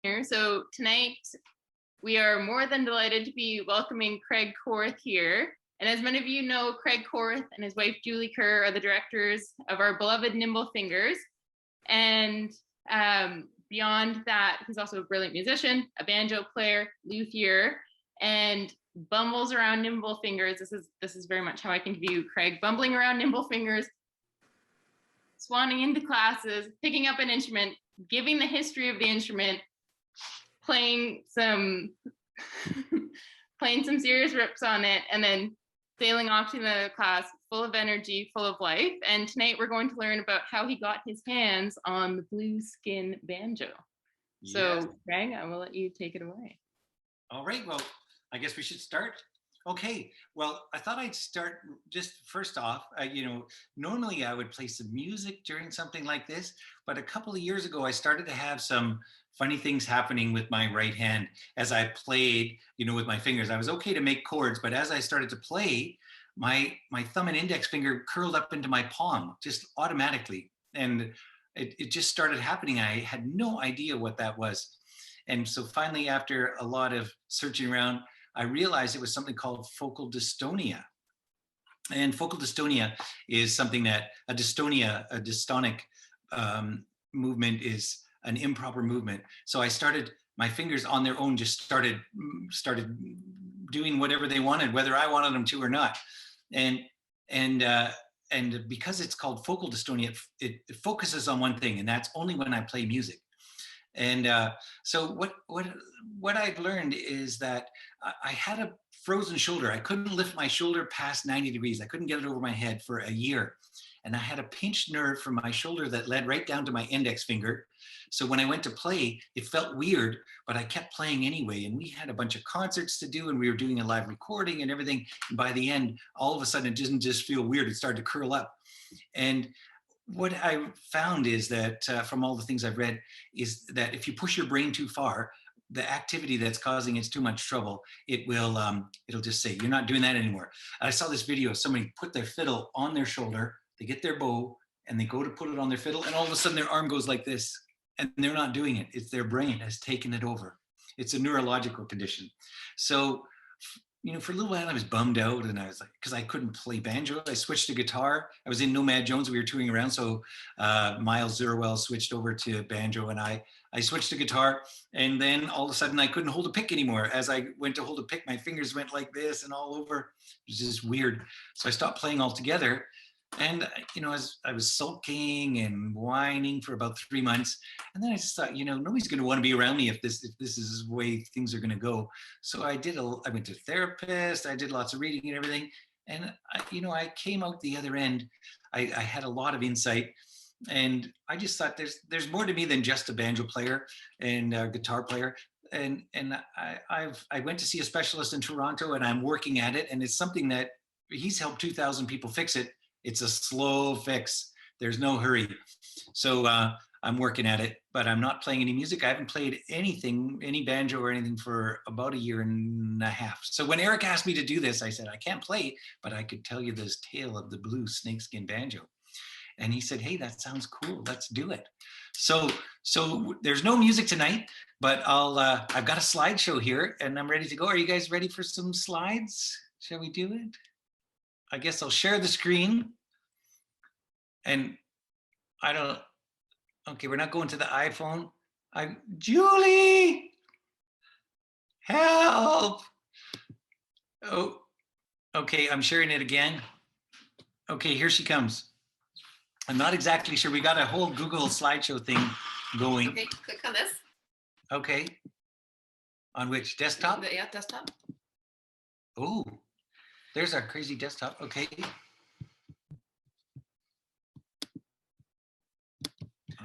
here. So tonight we are more than delighted to be welcoming Craig Korth here. And as many of you know, Craig Korth and his wife Julie Kerr are the directors of our beloved Nimble Fingers. And beyond that, he's also a brilliant musician, a banjo player, luthier, and bumbles around Nimble Fingers. This is very much how I can view Craig, bumbling around Nimble Fingers, swanning into classes, picking up an instrument, giving the history of the instrument, playing some serious rips on it, and then sailing off to the class full of energy, full of life. And tonight we're going to learn about how he got his hands on the Blueskin banjo. Yes. So Craig, I will let you take it away. All right, well, I guess we should start. Okay, well, I thought I'd start just first off, normally I would play some music during something like this, but a couple of years ago, I started to have some funny things happening with my right hand as I played, with my fingers. I was okay to make chords, but as I started to play, my thumb and index finger curled up into my palm just automatically. And it just started happening. I had no idea what that was. And so finally, after a lot of searching around, I realized it was something called focal dystonia. And focal dystonia is something that a dystonic movement is an improper movement. So I started, my fingers on their own just started doing whatever they wanted, whether I wanted them to or not. And because it's called focal dystonia, it focuses on one thing, and that's only when I play music. And so what I've learned is that I had a frozen shoulder. I couldn't lift my shoulder past 90 degrees. I couldn't get it over my head for a year. And I had a pinched nerve from my shoulder that led right down to my index finger. So when I went to play, it felt weird, but I kept playing anyway. And we had a bunch of concerts to do, and we were doing a live recording and everything. And by the end, all of a sudden, it didn't just feel weird. It started to curl up. And what I found is that from all the things I've read is that if you push your brain too far, the activity that's causing it's too much trouble, it'll just say, you're not doing that anymore. I saw this video of somebody put their fiddle on their shoulder, they get their bow and they go to put it on their fiddle, and all of a sudden their arm goes like this, and they're not doing it. It's their brain has taken it over. It's a neurological condition. So for a little while I was bummed out, and I was like, because I couldn't play banjo, I switched to guitar. I was in Nomad Jones, we were touring around, so Miles Zerwell switched over to banjo, and I switched to guitar, and then all of a sudden I couldn't hold a pick anymore. As I went to hold a pick, my fingers went like this and all over. It was just weird. So I stopped playing altogether. And, as I was sulking and whining for about 3 months, and then I just thought, nobody's going to want to be around me if this is the way things are going to go. So I went to a therapist, I did lots of reading and everything. And, I came out the other end. I had a lot of insight, and I just thought there's more to me than just a banjo player and a guitar player. And I went to see a specialist in Toronto, and I'm working at it. And it's something that he's helped 2,000 people fix it. It's a slow fix. There's no hurry. So I'm working at it, but I'm not playing any music. I haven't played any banjo or anything for about 1.5 years. So when Eric asked me to do this, I said, I can't play, but I could tell you this tale of the blue snakeskin banjo. And he said, hey, that sounds cool. Let's do it. So there's no music tonight, but I've got a slideshow here and I'm ready to go. Are you guys ready for some slides? Shall we do it? I guess I'll share the screen, and okay, we're not going to the iPhone. Julie, help. Oh, okay, I'm sharing it again. Okay, here she comes. I'm not exactly sure. We got a whole Google slideshow thing going. Okay, click on this. Okay. On which, desktop? Yeah, desktop. Oh. There's our crazy desktop. Okay.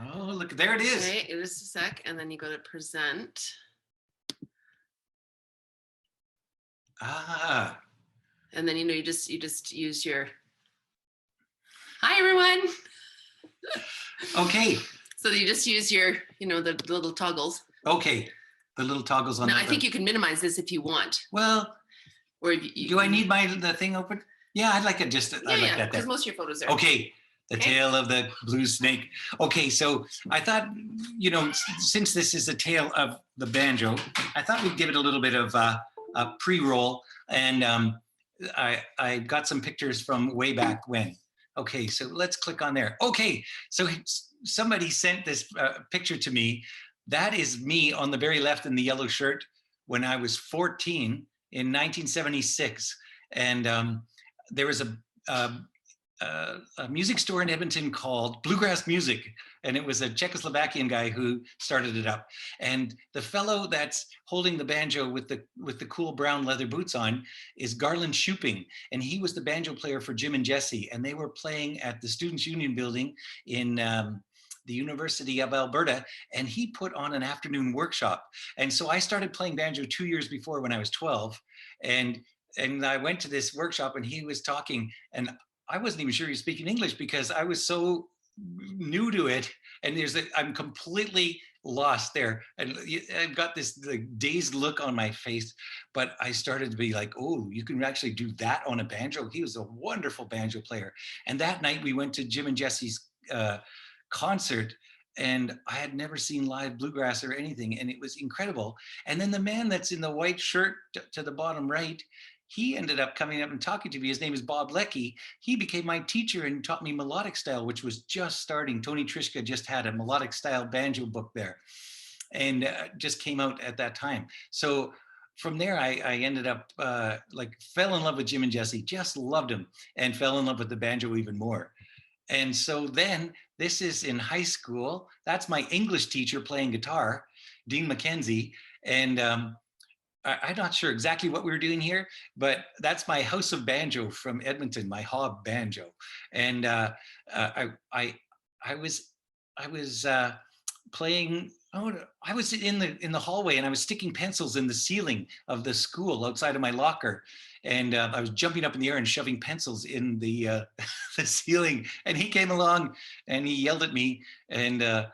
Oh, look, there it is. Okay, it is a sec, and then you go to present. Ah. And then you just use your. Hi everyone. Okay. So you just use your, the little toggles. Okay, the little toggles on. Now I think you can minimize this if you want. Well. Or do I need the thing open? Yeah, I'd like it just. Yeah, because most of your photos are. Okay, The Okay. tale of the blue snake. Okay, so I thought, since this is a tale of the banjo, I thought we'd give it a little bit of a pre-roll. And I got some pictures from way back when. Okay, so let's click on there. Okay, so somebody sent this picture to me. That is me on the very left in the yellow shirt when I was 14 in 1976. And there was a music store in Edmonton called Bluegrass Music, and it was a Czechoslovakian guy who started it up. And the fellow that's holding the banjo with the cool brown leather boots on is Garland Shuping, and he was the banjo player for Jim and Jesse, and they were playing at the Students' Union building in the University of Alberta, and he put on an afternoon workshop. And so I started playing banjo 2 years before when I was 12, and I went to this workshop, and he was talking, and I wasn't even sure he was speaking English because I was so new to it. And I'm completely lost there. And I've got this like dazed look on my face, but I started to be like, oh, you can actually do that on a banjo. He was a wonderful banjo player. And that night we went to Jim and Jesse's concert, and I had never seen live bluegrass or anything. And it was incredible. And then the man that's in the white shirt to the bottom right, he ended up coming up and talking to me. His name is Bob Leckie. He became my teacher and taught me melodic style, which was just starting. Tony Trischka just had a melodic style banjo book there, and just came out at that time. So from there, I ended up fell in love with Jim and Jesse, just loved him, and fell in love with the banjo even more. And so then this is in high school. That's my English teacher playing guitar, Dean McKenzie. And I'm not sure exactly what we were doing here, but that's my House of Banjo from Edmonton, my Hob banjo. And I was playing. I was in the hallway, and I was sticking pencils in the ceiling of the school outside of my locker, and I was jumping up in the air and shoving pencils in the the ceiling. And he came along, and he yelled at me, and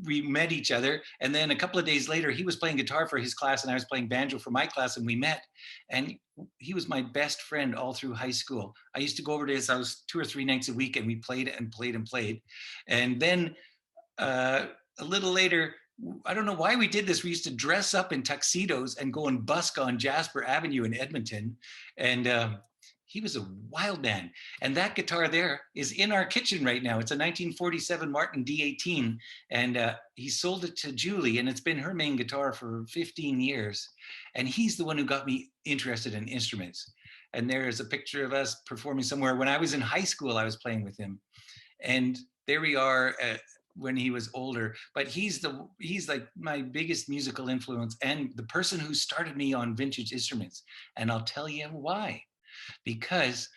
we met each other. And then a couple of days later, he was playing guitar for his class and I was playing banjo for my class, and we met. And he was my best friend all through high school. I used to go over to his house 2 or 3 nights a week, and we played and played and played. And then a little later, I don't know why we did this. We used to dress up in tuxedos and go and busk on Jasper Avenue in Edmonton. And he was a wild man. And that guitar there is in our kitchen right now. It's a 1947 Martin D18. And he sold it to Julie, and it's been her main guitar for 15 years. And he's the one who got me interested in instruments. And there is a picture of us performing somewhere. When I was in high school, I was playing with him. And there we are when he was older. But he's like my biggest musical influence and the person who started me on vintage instruments. And I'll tell you why. Because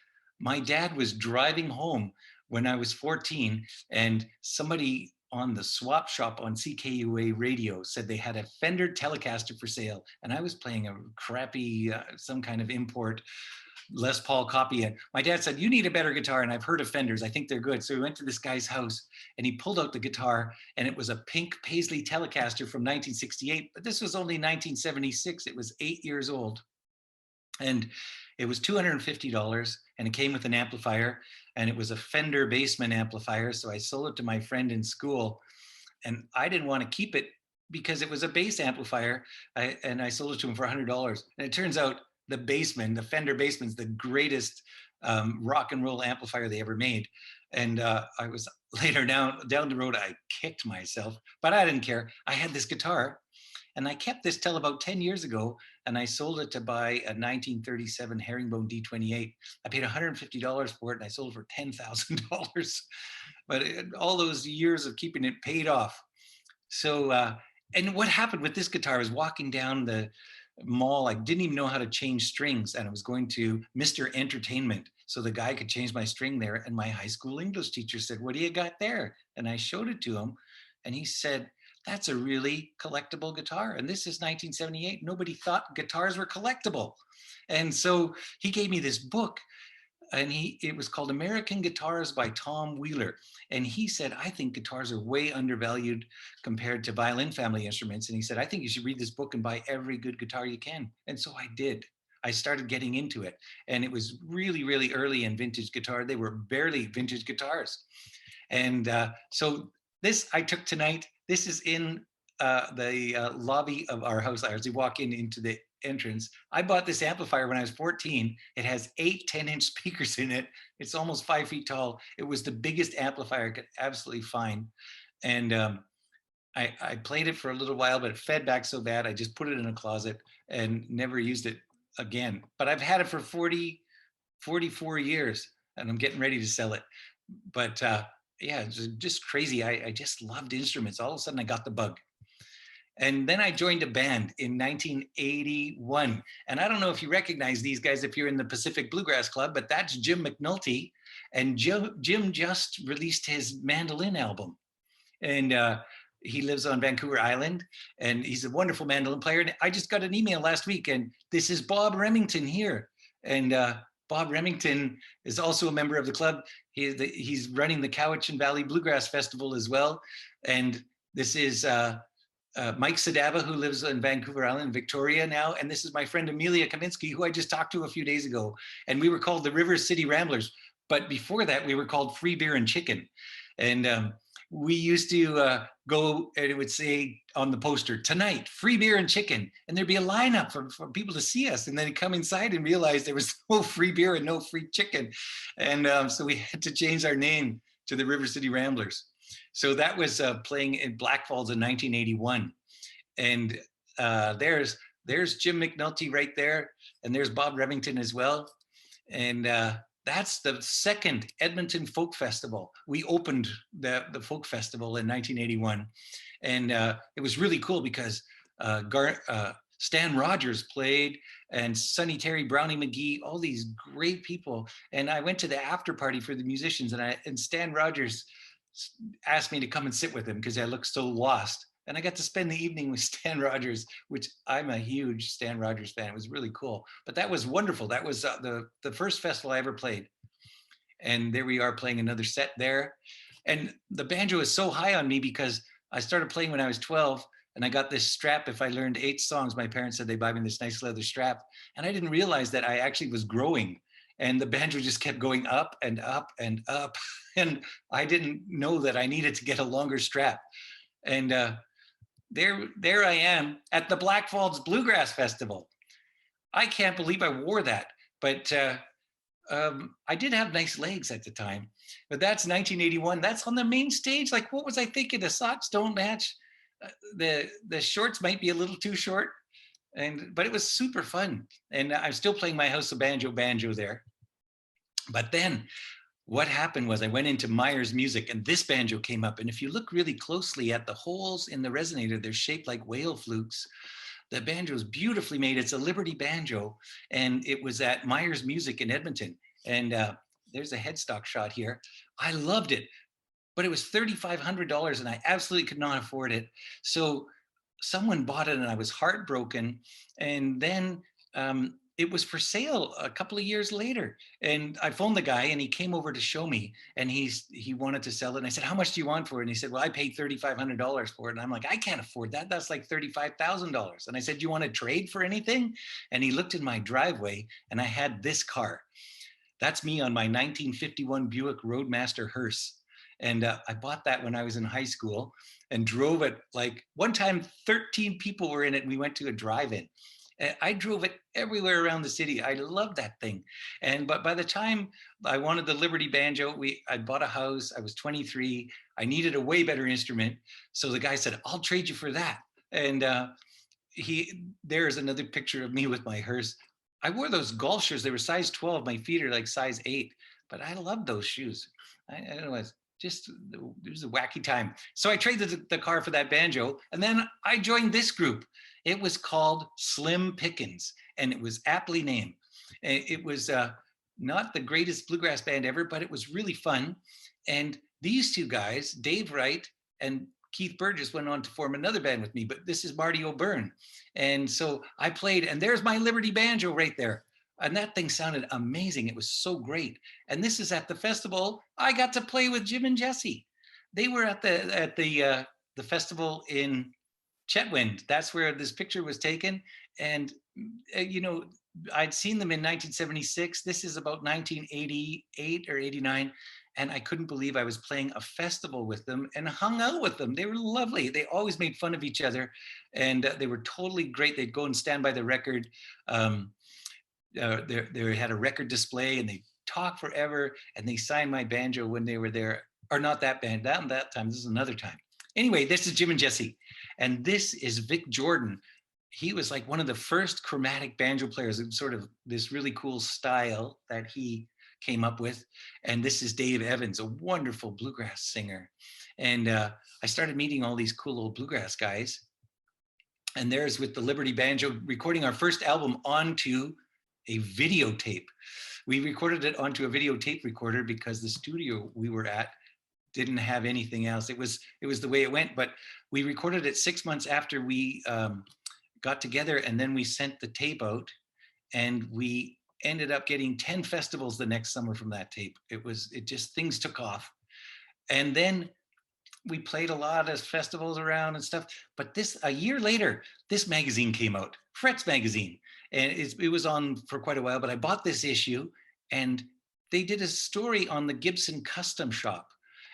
my dad was driving home when I was 14, and somebody on the swap shop on CKUA radio said they had a Fender Telecaster for sale, and I was playing a crappy, some kind of import Les Paul copy. And my dad said, you need a better guitar, and I've heard of Fenders. I think they're good. So we went to this guy's house, and he pulled out the guitar, and it was a pink Paisley Telecaster from 1968, but this was only 1976. It was 8 years old. And it was $250, and it came with an amplifier, and it was a Fender Bassman amplifier. So I sold it to my friend in school, and I didn't want to keep it because it was a bass amplifier, and I sold it to him for $100. And it turns out the Bassman, the Fender Bassman's the greatest rock and roll amplifier they ever made. And I was later down the road, I kicked myself, but I didn't care. I had this guitar, and I kept this till about 10 years ago, and I sold it to buy a 1937 Herringbone D28. I paid $150 for it, and I sold it for $10,000. But all those years of keeping it paid off. So, and what happened with this guitar is walking down the mall, I didn't even know how to change strings, and I was going to Mr. Entertainment so the guy could change my string there. And my high school English teacher said, what do you got there? And I showed it to him, and he said, that's a really collectible guitar. And this is 1978. Nobody thought guitars were collectible. And so he gave me this book, and it was called American Guitars by Tom Wheeler. And he said, I think guitars are way undervalued compared to violin family instruments. And he said, I think you should read this book and buy every good guitar you can. And so I did. I started getting into it. And it was really, really early in vintage guitar. They were barely vintage guitars. And so this I took tonight. This is in the lobby of our house. As you walk into the entrance, I bought this amplifier when I was 14. It has 8 10-inch speakers in it. It's almost 5 feet tall. It was the biggest amplifier I could absolutely find. And I played it for a little while, but it fed back so bad, I just put it in a closet and never used it again. But I've had it for 44 years, and I'm getting ready to sell it. But yeah, it's just crazy. I just loved instruments. All of a sudden, I got the bug. And then I joined a band in 1981. And I don't know if you recognize these guys if you're in the Pacific Bluegrass Club, but that's Jim McNulty. And Jim just released his mandolin album. And he lives on Vancouver Island, and he's a wonderful mandolin player. And I just got an email last week, and this is Bob Remington here. And Bob Remington is also a member of the club. He's running the Cowichan Valley Bluegrass Festival as well. And this is Mike Sadava, who lives in Vancouver Island, Victoria now. And this is my friend Amelia Kaminsky, who I just talked to a few days ago. And we were called the River City Ramblers. But before that, we were called Free Beer and Chicken. And we used to go, and it would say on the poster, tonight, free beer and chicken. And there'd be a lineup for people to see us. And then they'd come inside and realize there was no free beer and no free chicken. And so we had to change our name to the River City Ramblers. So that was playing in Black Falls in 1981. And there's Jim McNulty right there. And there's Bob Remington as well. And that's the second Edmonton Folk Festival. We opened the Folk Festival in 1981. And it was really cool because Stan Rogers played, and Sonny Terry, Brownie McGee, all these great people. And I went to the after party for the musicians, and Stan Rogers asked me to come and sit with him because I looked so lost. And I got to spend the evening with Stan Rogers, which I'm a huge Stan Rogers fan. It was really cool. But that was wonderful. That was the first festival I ever played. And there we are playing another set there. And the banjo is so high on me because I started playing when I was 12, and I got this strap. If I learned 8 songs, my parents said they'd buy me this nice leather strap. And I didn't realize that I actually was growing. And the banjo just kept going up and up and up. And I didn't know that I needed to get a longer strap. And there I am at the Black Falls Bluegrass Festival. I can't believe I wore that, but I did have nice legs at the time. But that's 1981. That's on the main stage. Like, what was I thinking? The socks don't match. The shorts might be a little too short, but it was super fun. And I'm still playing my House of Banjo there. But then what happened was I went into Myers Music, and this banjo came up. And if you look really closely at the holes in the resonator, they're shaped like whale flukes. The banjo is beautifully made. It's a Liberty banjo, and it was at Myers Music in Edmonton. And there's a headstock shot here. I loved it, but it was $3,500, and I absolutely could not afford it. So someone bought it, and I was heartbroken. And then it was for sale a couple of years later. And I phoned the guy, and he came over to show me, and he wanted to sell it. And I said, how much do you want for it? And he said, well, I paid $3,500 for it. And I'm like, I can't afford that. That's like $35,000. And I said, you want to trade for anything? And he looked in my driveway, and I had this car. That's me on my 1951 Buick Roadmaster hearse. And I bought that when I was in high school and drove it. Like one time, 13 people were in it, and we went to a drive-in. I drove it everywhere around the city. I loved that thing. But by the time I wanted the Liberty banjo, I bought a house. I was 23. I needed a way better instrument. So the guy said, I'll trade you for that. And there's another picture of me with my hearse. I wore those golf shoes. They were size 12. My feet are like size 8. But I loved those shoes. I don't know. It was a wacky time. So I traded the car for that banjo. And then I joined this group. It was called Slim Pickens, and it was aptly named. It was not the greatest bluegrass band ever, but it was really fun. And these two guys, Dave Wright and Keith Burgess, went on to form another band with me, but this is Marty O'Byrne. And so I played, and there's my Liberty banjo right there. And that thing sounded amazing. It was so great. And this is at the festival. I got to play with Jim and Jesse. They were at the festival in Chetwynd. That's where this picture was taken. And, I'd seen them in 1976. This is about 1988 or 89. And I couldn't believe I was playing a festival with them and hung out with them. They were lovely. They always made fun of each other, and they were totally great. They'd go and stand by the record. They had a record display, and they talk forever. And they signed my banjo when they were there, or not that band. That time. This is another time. Anyway, this is Jim and Jesse, and this is Vic Jordan. He was like one of the first chromatic banjo players. It was sort of this really cool style that he came up with. And this is Dave Evans, a wonderful bluegrass singer. And I started meeting all these cool old bluegrass guys. And there's with the Liberty Banjo, recording our first album onto a videotape. We recorded it onto a videotape recorder because the studio we were at didn't have anything else. It was the way it went, but we recorded it 6 months after we got together, and then we sent the tape out, and we ended up getting 10 festivals the next summer from that tape. It just, things took off. And then we played a lot of festivals around and stuff. But a year later, this magazine came out, Fret's magazine. And it was on for quite a while, but I bought this issue, and they did a story on the Gibson Custom Shop.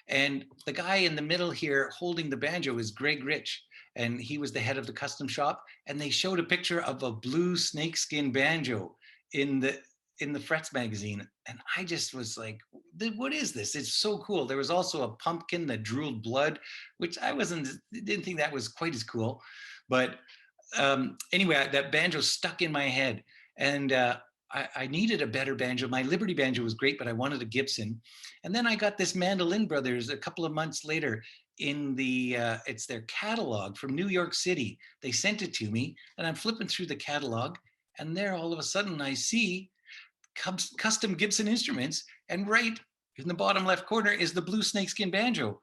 And the guy in the middle here holding the banjo is Greg Rich, and he was the head of the custom shop. And they showed a picture of a blue snakeskin banjo in the Frets magazine. And I just was like, what is this? It's so cool. There was also a pumpkin that drooled blood, which I didn't think that was quite as cool. But anyway, that banjo stuck in my head. And I needed a better banjo. My Liberty Banjo was great, but I wanted a Gibson. And then I got this Mandolin Brothers a couple of months later in it's their catalog from New York City. They sent it to me, and I'm flipping through the catalog, and there all of a sudden I see custom Gibson instruments, and right in the bottom left corner is the blue snakeskin banjo.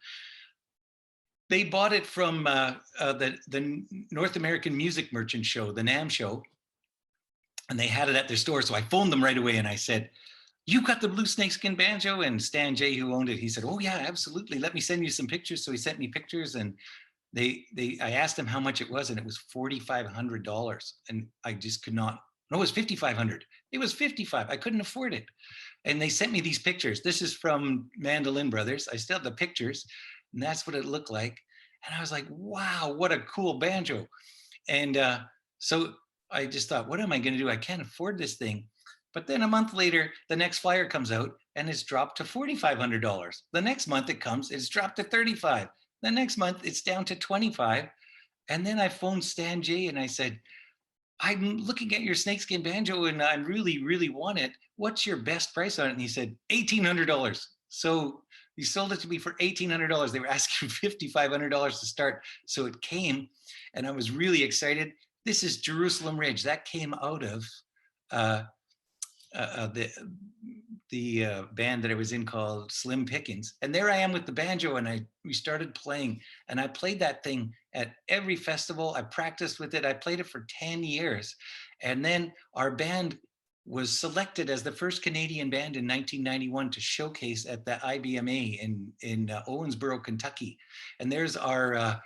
They bought it from the North American Music Merchant Show, the NAMM show, and they had it at their store. So I phoned them right away and I said, "You got the blue snakeskin banjo?" And Stan J, who owned it, he said, "Oh yeah, absolutely. Let me send you some pictures." So he sent me pictures, and I asked him how much it was, and it was $4,500. And I just could not. No, it was $5,500. It was $55. I couldn't afford it. And they sent me these pictures. This is from Mandolin Brothers. I still have the pictures, and that's what it looked like. And I was like, wow, what a cool banjo. And so I just thought, what am I going to do? I can't afford this thing. But then a month later, the next flyer comes out, and it's dropped to $4,500. The next month it comes, it's dropped to $35. The next month it's down to $25. And then I phoned Stan J and I said, "I'm looking at your snakeskin banjo and I really, really want it. What's your best price on it?" And he said, $1,800. So he sold it to me for $1,800. They were asking $5,500 to start. So it came, and I was really excited. This is Jerusalem Ridge. That came out of the band that I was in called Slim Pickens. And there I am with the banjo, and we started playing, and I played that thing at every festival. I practiced with it. I played it for 10 years. And then our band was selected as the first Canadian band in 1991 to showcase at the IBMA in Owensboro, Kentucky. And there's our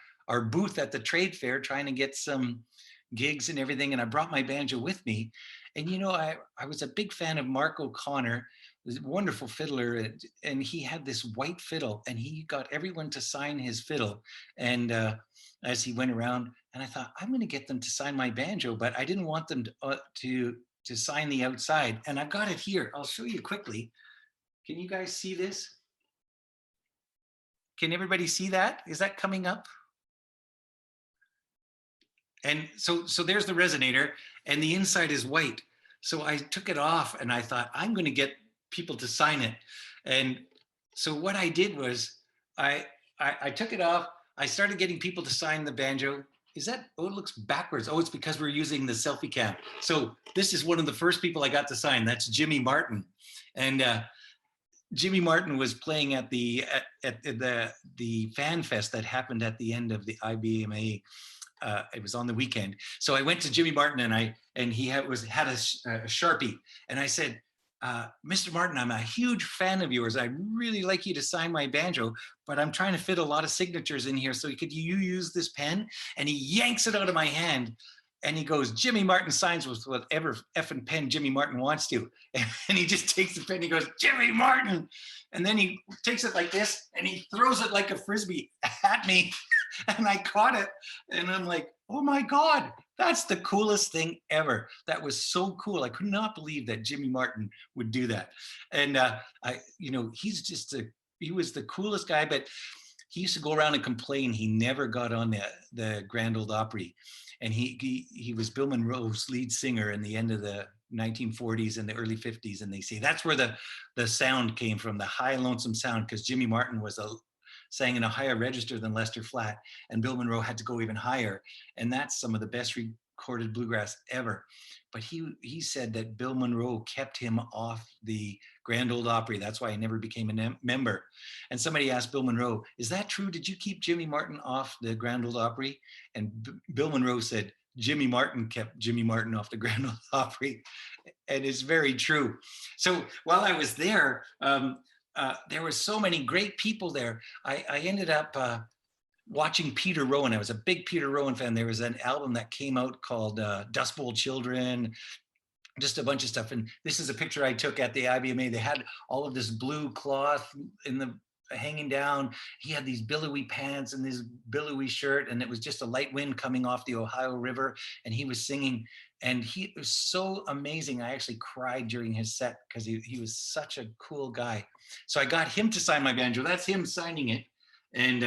booth at the trade fair trying to get some gigs and everything. And I brought my banjo with me. And, you know, I was a big fan of Mark O'Connor, a wonderful fiddler, and he had this white fiddle, and he got everyone to sign his fiddle. And as he went around, and I thought, I'm going to get them to sign my banjo, but I didn't want them to sign the outside. And I've got it here. I'll show you quickly. Can you guys see this? Can everybody see that? Is that coming up? And so there's the resonator, and the inside is white. So I took it off, and I thought, I'm going to get people to sign it. And so what I did was I took it off. I started getting people to sign the banjo. Is that, oh, it looks backwards. Oh, it's because we're using the selfie cam. So this is one of the first people I got to sign. That's Jimmy Martin. And Jimmy Martin was playing at the fan fest that happened at the end of the IBMA. It was on the weekend. So I went to Jimmy Martin, and he had a Sharpie. And I said, "Mr. Martin, I'm a huge fan of yours. I'd really like you to sign my banjo, but I'm trying to fit a lot of signatures in here. So could you use this pen?" And he yanks it out of my hand. And he goes, Jimmy Martin signs with whatever effing pen Jimmy Martin wants to. And he just takes the pen, and he goes, Jimmy Martin. And then he takes it like this and he throws it like a Frisbee at me. And I caught it. And I'm like, oh my God, that's the coolest thing ever. That was so cool. I could not believe that Jimmy Martin would do that. And he was the coolest guy, but he used to go around and complain he never got on the Grand Ole Opry. And he was Bill Monroe's lead singer in the end of the 1940s and the early 50s. And they say that's where the sound came from, the high lonesome sound, because Jimmy Martin sang in a higher register than Lester Flatt, and Bill Monroe had to go even higher. And that's some of the best recorded bluegrass ever. But he said that Bill Monroe kept him off the Grand Ole Opry. That's why he never became a member. And somebody asked Bill Monroe, is that true? Did you keep Jimmy Martin off the Grand Ole Opry? And Bill Monroe said, Jimmy Martin kept Jimmy Martin off the Grand Ole Opry. And it's very true. So while I was there, there were so many great people there. I ended up watching Peter Rowan. I was a big Peter Rowan fan. There was an album that came out called Dust Bowl Children, just a bunch of stuff. And this is a picture I took at the IBMA. They had all of this blue cloth hanging down. He had these billowy pants and this billowy shirt, and it was just a light wind coming off the Ohio River, and he was singing, and he was so amazing. I actually cried during his set because he was such a cool guy. So I got him to sign my banjo. That's him signing it. And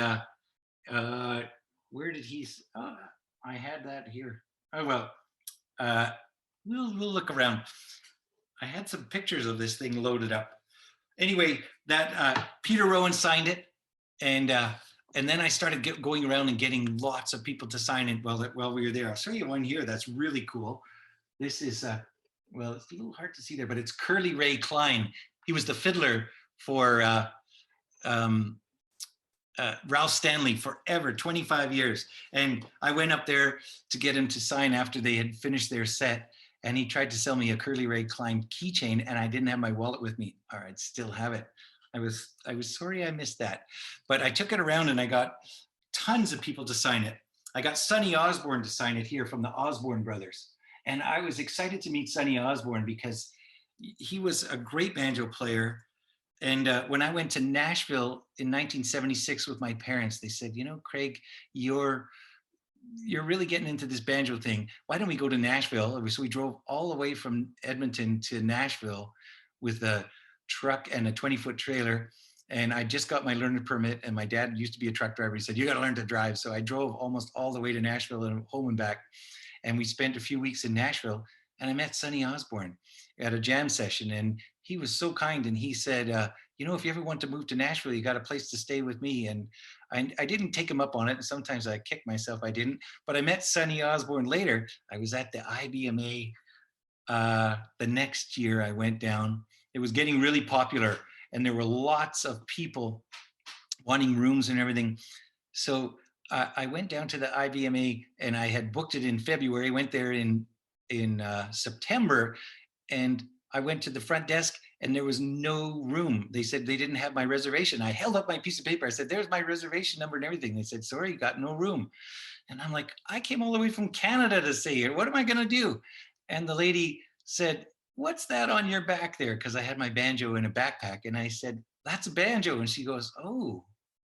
where did he? I had that here. Oh well, we'll look around. I had some pictures of this thing loaded up. Anyway, that Peter Rowan signed it, and then I started going around and getting lots of people to sign it while we were there. I'll show you one here that's really cool. This is well, it's a little hard to see there, but it's Curly Ray Klein. He was the fiddler for Ralph Stanley forever, 25 years. And I went up there to get him to sign after they had finished their set. And he tried to sell me a Curly Ray Klein keychain, and I didn't have my wallet with me. Or I'd still have it. I was sorry I missed that. But I took it around and I got tons of people to sign it. I got Sonny Osborne to sign it here from the Osborne brothers. And I was excited to meet Sonny Osborne because he was a great banjo player. And when I went to Nashville in 1976 with my parents, they said, you know, Craig, you're really getting into this banjo thing. Why don't we go to Nashville? So we drove all the way from Edmonton to Nashville with a truck and a 20-foot trailer. And I just got my learner permit, and my dad used to be a truck driver. He said, you got to learn to drive. So I drove almost all the way to Nashville and home and back. And we spent a few weeks in Nashville, and I met Sonny Osborne at a jam session. And he was so kind. And he said, you know, if you ever want to move to Nashville, you got a place to stay with me. And I didn't take him up on it. And sometimes I kick myself I didn't. But I met Sonny Osborne later. I was at the IBMA the next year I went down. It was getting really popular, and there were lots of people wanting rooms and everything. So I went down to the IBMA, and I had booked it in February, went there in September, and I went to the front desk and there was no room. They said they didn't have my reservation. I held up my piece of paper. I said, there's my reservation number and everything. They said, sorry, you got no room. And I'm like, I came all the way from Canada to stay here. What am I going to do? And the lady said, what's that on your back there? Because I had my banjo in a backpack. And I said, that's a banjo. And she goes, oh,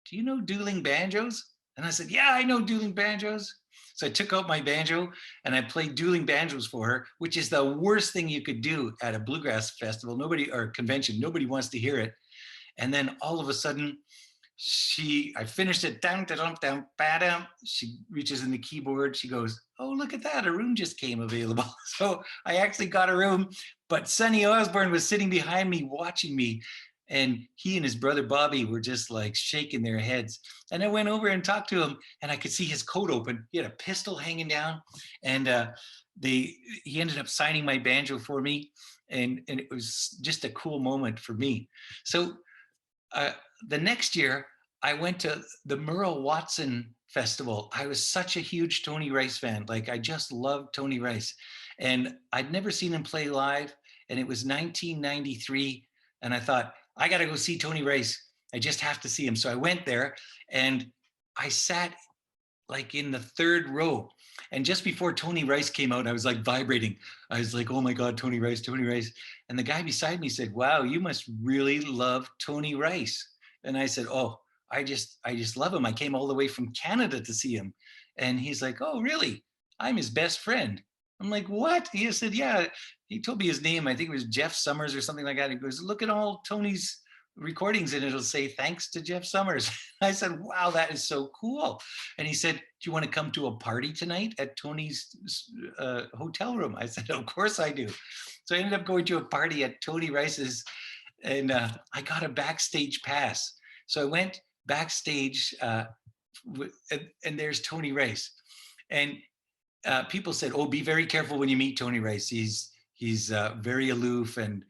do you know dueling banjos? And I said, yeah, I know dueling banjos. So I took out my banjo and I played dueling banjos for her, which is the worst thing you could do at a bluegrass festival, or convention. Nobody wants to hear it. And then all of a sudden, I finished it, down, down, down, ba-dum. She reaches in the keyboard. She goes, oh, look at that. A room just came available. So I actually got a room, but Sonny Osborne was sitting behind me watching me. And he and his brother Bobby were just like shaking their heads. And I went over and talked to him, and I could see his coat open. He had a pistol hanging down, and he ended up signing my banjo for me. And it was just a cool moment for me. So the next year, I went to the Merle Watson Festival. I was such a huge Tony Rice fan. Like, I just loved Tony Rice. And I'd never seen him play live. And it was 1993. And I thought, I got to go see Tony Rice. I just have to see him. So I went there, and I sat like in the third row. And just before Tony Rice came out, I was like vibrating. I was like, oh my God, Tony Rice, Tony Rice. And the guy beside me said, wow, you must really love Tony Rice. And I said, oh, I just love him. I came all the way from Canada to see him. And he's like, oh, really? I'm his best friend. I'm like, what? He said, yeah. He told me his name. I think it was Jeff Summers or something like that. He goes, look at all Tony's recordings and it'll say, thanks to Jeff Summers. I said, wow, that is so cool. And he said, do you want to come to a party tonight at Tony's hotel room? I said, of course I do. So I ended up going to a party at Tony Rice's, and I got a backstage pass. So I went backstage and there's Tony Rice. And people said, oh, be very careful when you meet Tony Rice. He's very aloof and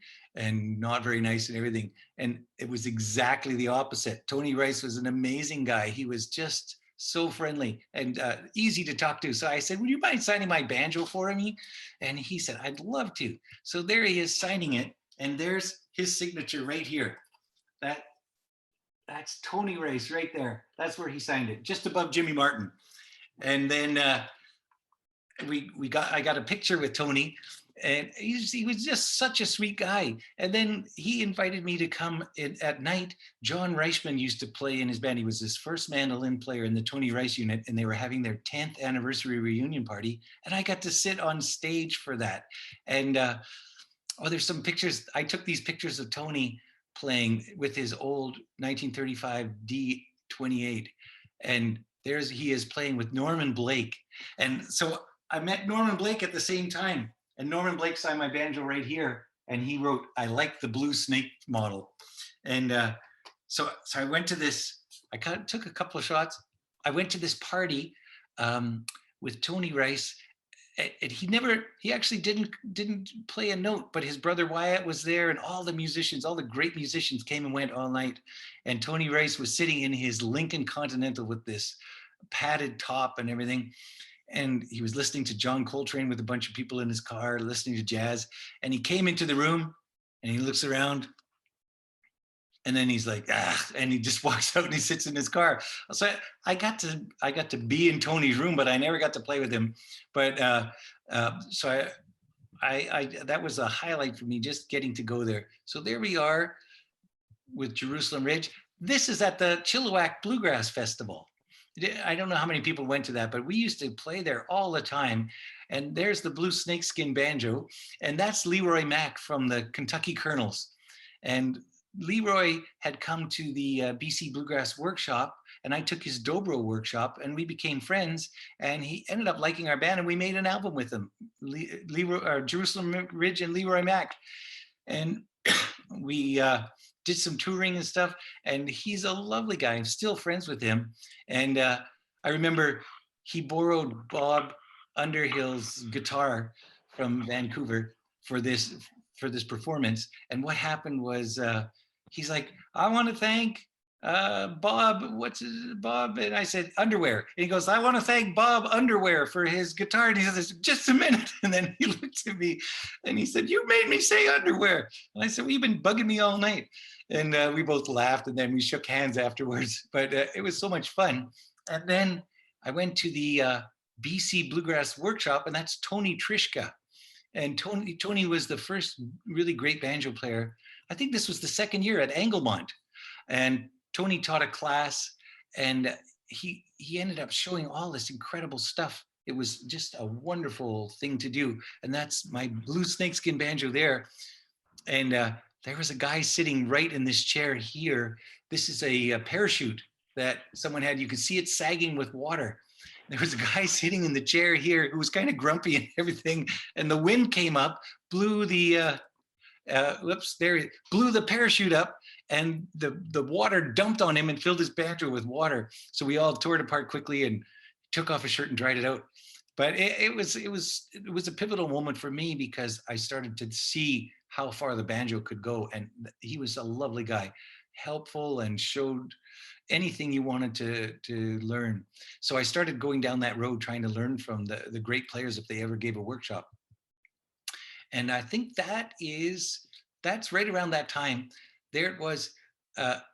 not very nice and everything. And it was exactly the opposite. Tony Rice was an amazing guy. He was just so friendly and easy to talk to. So I said, would you mind signing my banjo for me? And he said, I'd love to. So there he is signing it. And there's his signature right here. That's Tony Rice right there. That's where he signed it, just above Jimmy Martin. And then I got a picture with Tony, and he was just such a sweet guy. And then he invited me to come in at night. John Reichman used to play in his band. He was his first mandolin player in the Tony Rice unit, and they were having their 10th anniversary reunion party. And I got to sit on stage for that. And there's some pictures. I took these pictures of Tony playing with his old 1935 D28. And he is playing with Norman Blake. And so I met Norman Blake at the same time. And Norman Blake signed my banjo right here. And he wrote, I like the blue snake model. And so I went to this, took a couple of shots. I went to this party with Tony Rice. And he actually didn't play a note, but his brother Wyatt was there, and all the great musicians came and went all night. And Tony Rice was sitting in his Lincoln Continental with this padded top and everything. And he was listening to John Coltrane with a bunch of people in his car, listening to jazz. And he came into the room and he looks around. And then he's like, and he just walks out and he sits in his car. So I got to be in Tony's room, but I never got to play with him. But so that was a highlight for me, just getting to go there. So there we are with Jerusalem Ridge. This is at the Chilliwack Bluegrass Festival. I don't know how many people went to that, but we used to play there all the time. And there's the blue snakeskin banjo. And that's Leroy Mack from the Kentucky Colonels. And Leroy had come to the BC Bluegrass workshop, and I took his dobro workshop, and we became friends. And he ended up liking our band, and we made an album with him, Jerusalem Ridge and Leroy Mack. And we did some touring and stuff. And he's a lovely guy. I'm still friends with him. And I remember he borrowed Bob Underhill's guitar from Vancouver for this performance. And what happened was he's like, I want to thank Bob, Bob? And I said, Underwear. And he goes, I want to thank Bob Underwear for his guitar. And he says, just a minute. And then he looked at me and he said, you made me say Underwear. And I said, well, you've been bugging me all night. And we both laughed, and then we shook hands afterwards. But it was so much fun. And then I went to the BC Bluegrass workshop, and that's Tony Trishka. And Tony was the first really great banjo player. I think this was the second year at Anglemont. And Tony taught a class, and he ended up showing all this incredible stuff. It was just a wonderful thing to do. And that's my blue snakeskin banjo there. And there was a guy sitting right in this chair here. This is a parachute that someone had. You could see it sagging with water. There was a guy sitting in the chair here who was kind of grumpy and everything. And the wind came up, blew the blew the parachute up, and the water dumped on him and filled his banjo with water. So we all tore it apart quickly and took off his shirt and dried it out. But it was a pivotal moment for me, because I started to see how far the banjo could go. And he was a lovely guy, helpful, and showed anything you wanted to learn. So I started going down that road, trying to learn from the great players if they ever gave a workshop. And I think that's right around that time. There it was.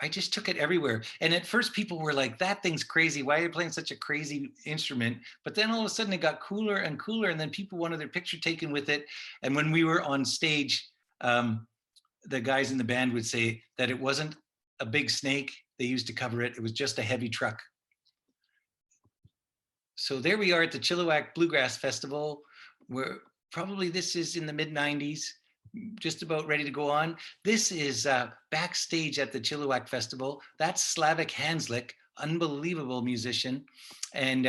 I just took it everywhere. And at first people were like, that thing's crazy. Why are you playing such a crazy instrument? But then all of a sudden it got cooler and cooler. And then people wanted their picture taken with it. And when we were on stage, the guys in the band would say that it wasn't a big snake they used to cover it. It was just a heavy truck. So there we are at the Chilliwack Bluegrass Festival, where probably this is in the mid-90s. Just about ready to go on. This is backstage at the Chilliwack Festival. That's Slavik Hanslik, unbelievable musician, and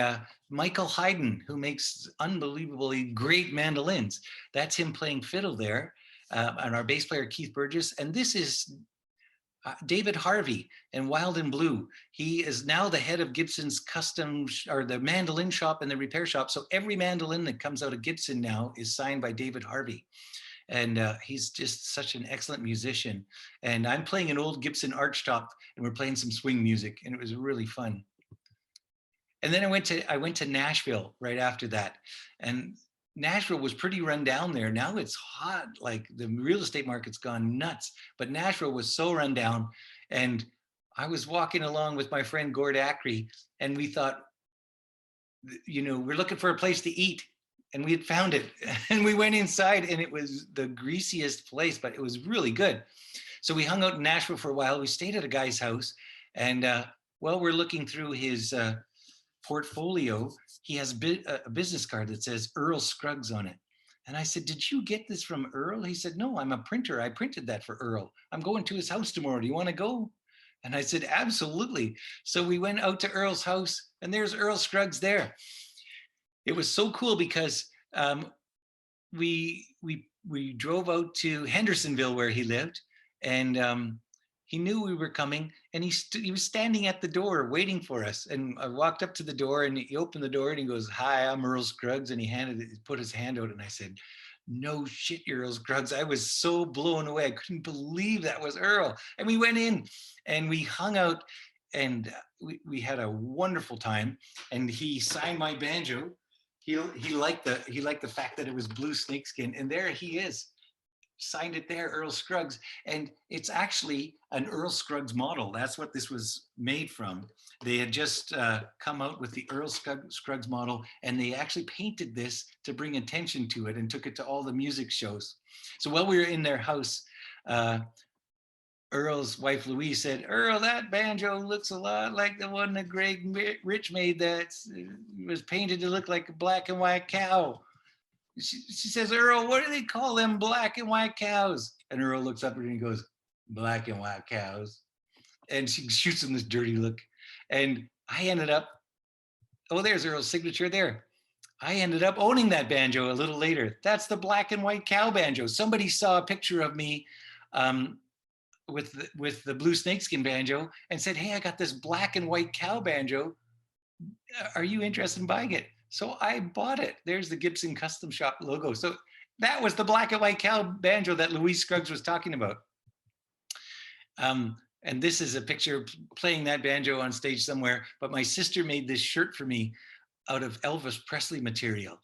Michael Hayden, who makes unbelievably great mandolins. That's him playing fiddle there, and our bass player Keith Burgess. And this is David Harvey and Wild and Blue. He is now the head of Gibson's custom, or the mandolin shop and the repair shop. So every mandolin that comes out of Gibson now is signed by David Harvey. And he's just such an excellent musician. And I'm playing an old Gibson archtop, and we're playing some swing music, and it was really fun. And then I went to Nashville right after that, and Nashville was pretty run down there. Now it's hot, like the real estate market's gone nuts. But Nashville was so run down, and I was walking along with my friend Gord Ackrey, and we thought, you know, we're looking for a place to eat. And we had found it, and we went inside, and it was the greasiest place, but it was really good. So we hung out in Nashville for a while. We stayed at a guy's house, and while we're looking through his portfolio, he has a business card that says Earl Scruggs on it. And I said, "Did you get this from Earl?" He said, "No, I'm a printer. I printed that for Earl. I'm going to his house tomorrow. Do you want to go?" And I said, "Absolutely." So we went out to Earl's house, and there's Earl Scruggs there. It was so cool because we drove out to Hendersonville where he lived, and he knew we were coming, and he was standing at the door waiting for us. And I walked up to the door, and he opened the door, and he goes, "Hi, I'm Earl Scruggs," and he put his hand out, and I said, "No shit, you're Earl Scruggs." I was so blown away. I couldn't believe that was Earl. And we went in, and we hung out, and we had a wonderful time. And he signed my banjo. He liked the fact that it was blue snakeskin, and there he is, signed it there, Earl Scruggs. And it's actually an Earl Scruggs model. That's what this was made from. They had just come out with the Earl Scruggs model, and they actually painted this to bring attention to it and took it to all the music shows. So while we were in their house, Earl's wife Louise said, "Earl, that banjo looks a lot like the one that Greg Rich made that was painted to look like a black and white cow." She says, "Earl, what do they call them black and white cows?" And Earl looks up at her and he goes, "Black and white cows." And she shoots him this dirty look. And I ended up, oh, there's Earl's signature there. I ended up owning that banjo a little later. That's the black and white cow banjo. Somebody saw a picture of me with the blue snakeskin banjo and said, "Hey, I got this black and white cow banjo. Are you interested in buying it?" So I bought it. There's the Gibson Custom Shop logo. So that was the black and white cow banjo that Louise Scruggs was talking about. And this is a picture playing that banjo on stage somewhere. But my sister made this shirt for me out of Elvis Presley material.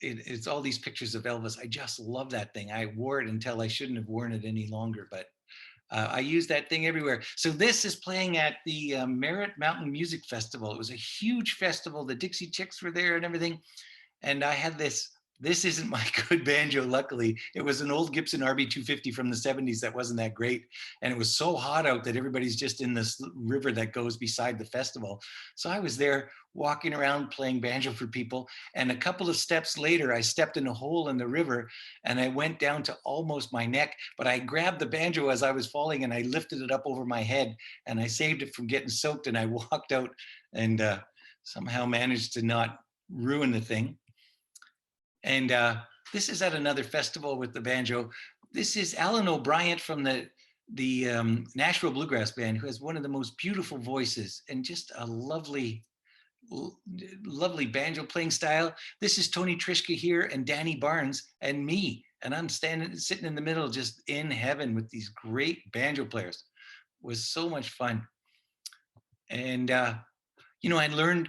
It's all these pictures of Elvis. I just love that thing. I wore it until I shouldn't have worn it any longer, but I use that thing everywhere. So this is playing at the Merritt Mountain Music Festival. It was a huge festival. The Dixie Chicks were there and everything. And I had this isn't my good banjo, luckily. It was an old Gibson RB250 from the 70s that wasn't that great. And it was so hot out that everybody's just in this river that goes beside the festival. So I was there walking around playing banjo for people. And a couple of steps later, I stepped in a hole in the river and I went down to almost my neck, but I grabbed the banjo as I was falling and I lifted it up over my head and I saved it from getting soaked. And I walked out and somehow managed to not ruin the thing. And this is at another festival with the banjo. This is Alan O'Brien from the Nashville Bluegrass Band, who has one of the most beautiful voices and just a lovely banjo playing style. This is Tony Trischka here and Danny Barnes and me. And I'm sitting in the middle, just in heaven with these great banjo players. It was so much fun. And, you know, I learned,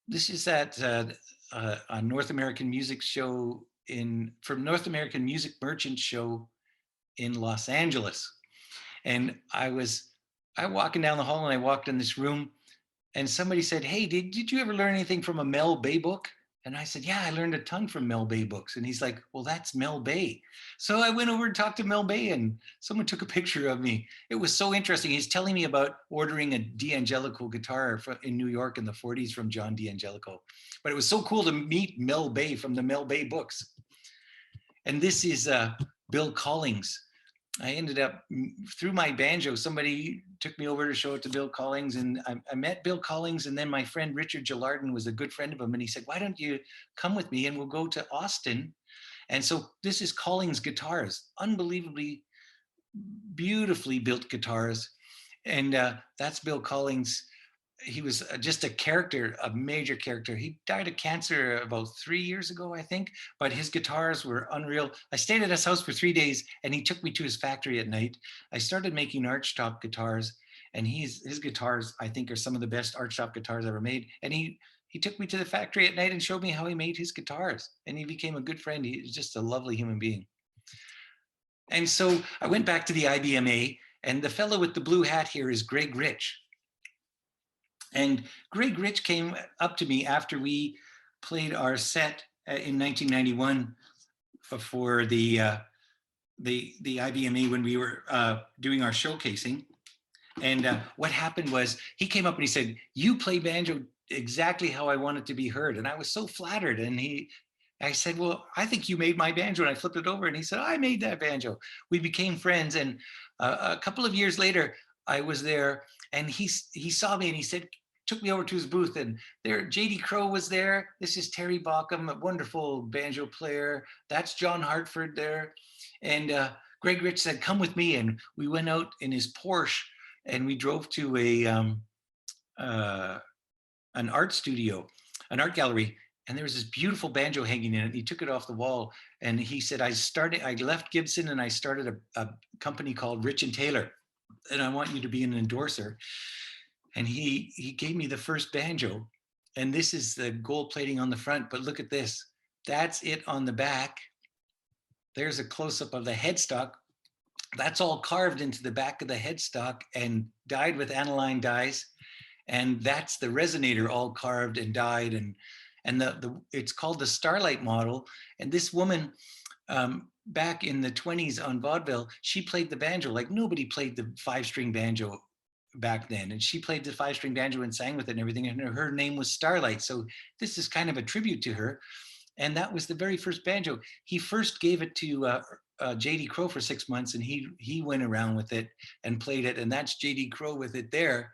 this is at a North American Music show from North American Music Merchant Show in Los Angeles. And I was I'm walking down the hall and I walked in this room and somebody said, hey, did you ever learn anything from a Mel Bay book? And I said, yeah, I learned a ton from Mel Bay books. And he's like, well, that's Mel Bay. So I went over and talked to Mel Bay and someone took a picture of me. It was so interesting. He's telling me about ordering a D'Angelico guitar in New York in the 40s from John D'Angelico. But it was so cool to meet Mel Bay from the Mel Bay books. And this is Bill Collings. I ended up, through my banjo, somebody took me over to show it to Bill Collings, and I met Bill Collings, and then my friend Richard Gillardin was a good friend of him, and he said, why don't you come with me and we'll go to Austin? And so this is Collings guitars, unbelievably beautifully built guitars. And that's Bill Collings. He was just a character, a major character. He died of cancer about 3 years ago, I think, but his guitars were unreal. I stayed at his house for 3 days and he took me to his factory at night. I started making archtop guitars, and his guitars, I think, are some of the best archtop guitars ever made. And he took me to the factory at night and showed me how he made his guitars, and he became a good friend. He was just a lovely human being. And so I went back to the IBMA, and the fellow with the blue hat here is Greg Rich. And Greg Rich came up to me after we played our set in 1991 for the IBMA when we were doing our showcasing. And what happened was he came up and he said, you play banjo exactly how I want it to be heard. And I was so flattered. And I said, well, I think you made my banjo. And I flipped it over and he said, I made that banjo. We became friends. And a couple of years later, I was there and he saw me and he said, took me over to his booth, and there J.D. Crowe was there. This is Terry Bauckham, a wonderful banjo player. That's John Hartford there. And Greg Rich said, come with me. And we went out in his Porsche and we drove to an art studio, an art gallery. And there was this beautiful banjo hanging in it. He took it off the wall and he said, I left Gibson and I started a company called Rich and Taylor. And I want you to be an endorser. And he gave me the first banjo. And this is the gold plating on the front, but look at this. That's it on the back. There's a close-up of the headstock. That's all carved into the back of the headstock and dyed with aniline dyes. And that's the resonator all carved and dyed. And it's called the Starlight model. And this woman, back in the 20s on vaudeville, she played the banjo like nobody played the 5-string banjo back then. And she played the 5-string banjo and sang with it and everything. And her name was Starlight. So this is kind of a tribute to her. And that was the very first banjo. He first gave it to J.D. Crowe for 6 months, and he went around with it and played it. And that's J.D. Crowe with it there.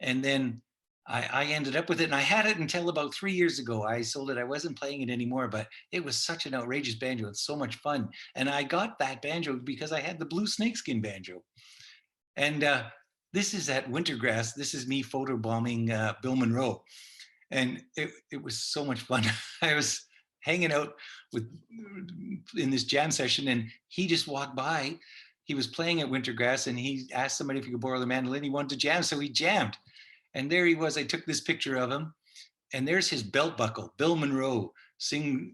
And then I ended up with it, and I had it until about 3 years ago. I sold it. I wasn't playing it anymore, but it was such an outrageous banjo. It's so much fun. And I got that banjo because I had the blue snakeskin banjo. And this is at Wintergrass. This is me photobombing Bill Monroe. And it was so much fun. I was hanging out in this jam session, and he just walked by. He was playing at Wintergrass, and he asked somebody if he could borrow the mandolin. He wanted to jam, so he jammed. And there he was. I took this picture of him, and there's his belt buckle. Bill Monroe, since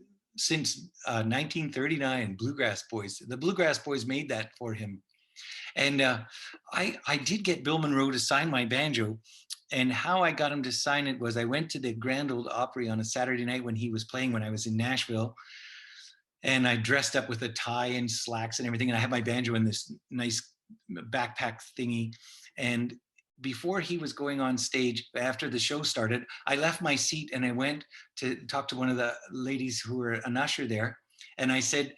1939, Bluegrass Boys. The Bluegrass Boys made that for him. And I did get Bill Monroe to sign my banjo. And how I got him to sign it was I went to the Grand Ole Opry on a Saturday night when he was playing, when I was in Nashville. And I dressed up with a tie and slacks and everything. And I had my banjo in this nice backpack thingy. And before he was going on stage, after the show started, I left my seat and I went to talk to one of the ladies who were an usher there. And I said,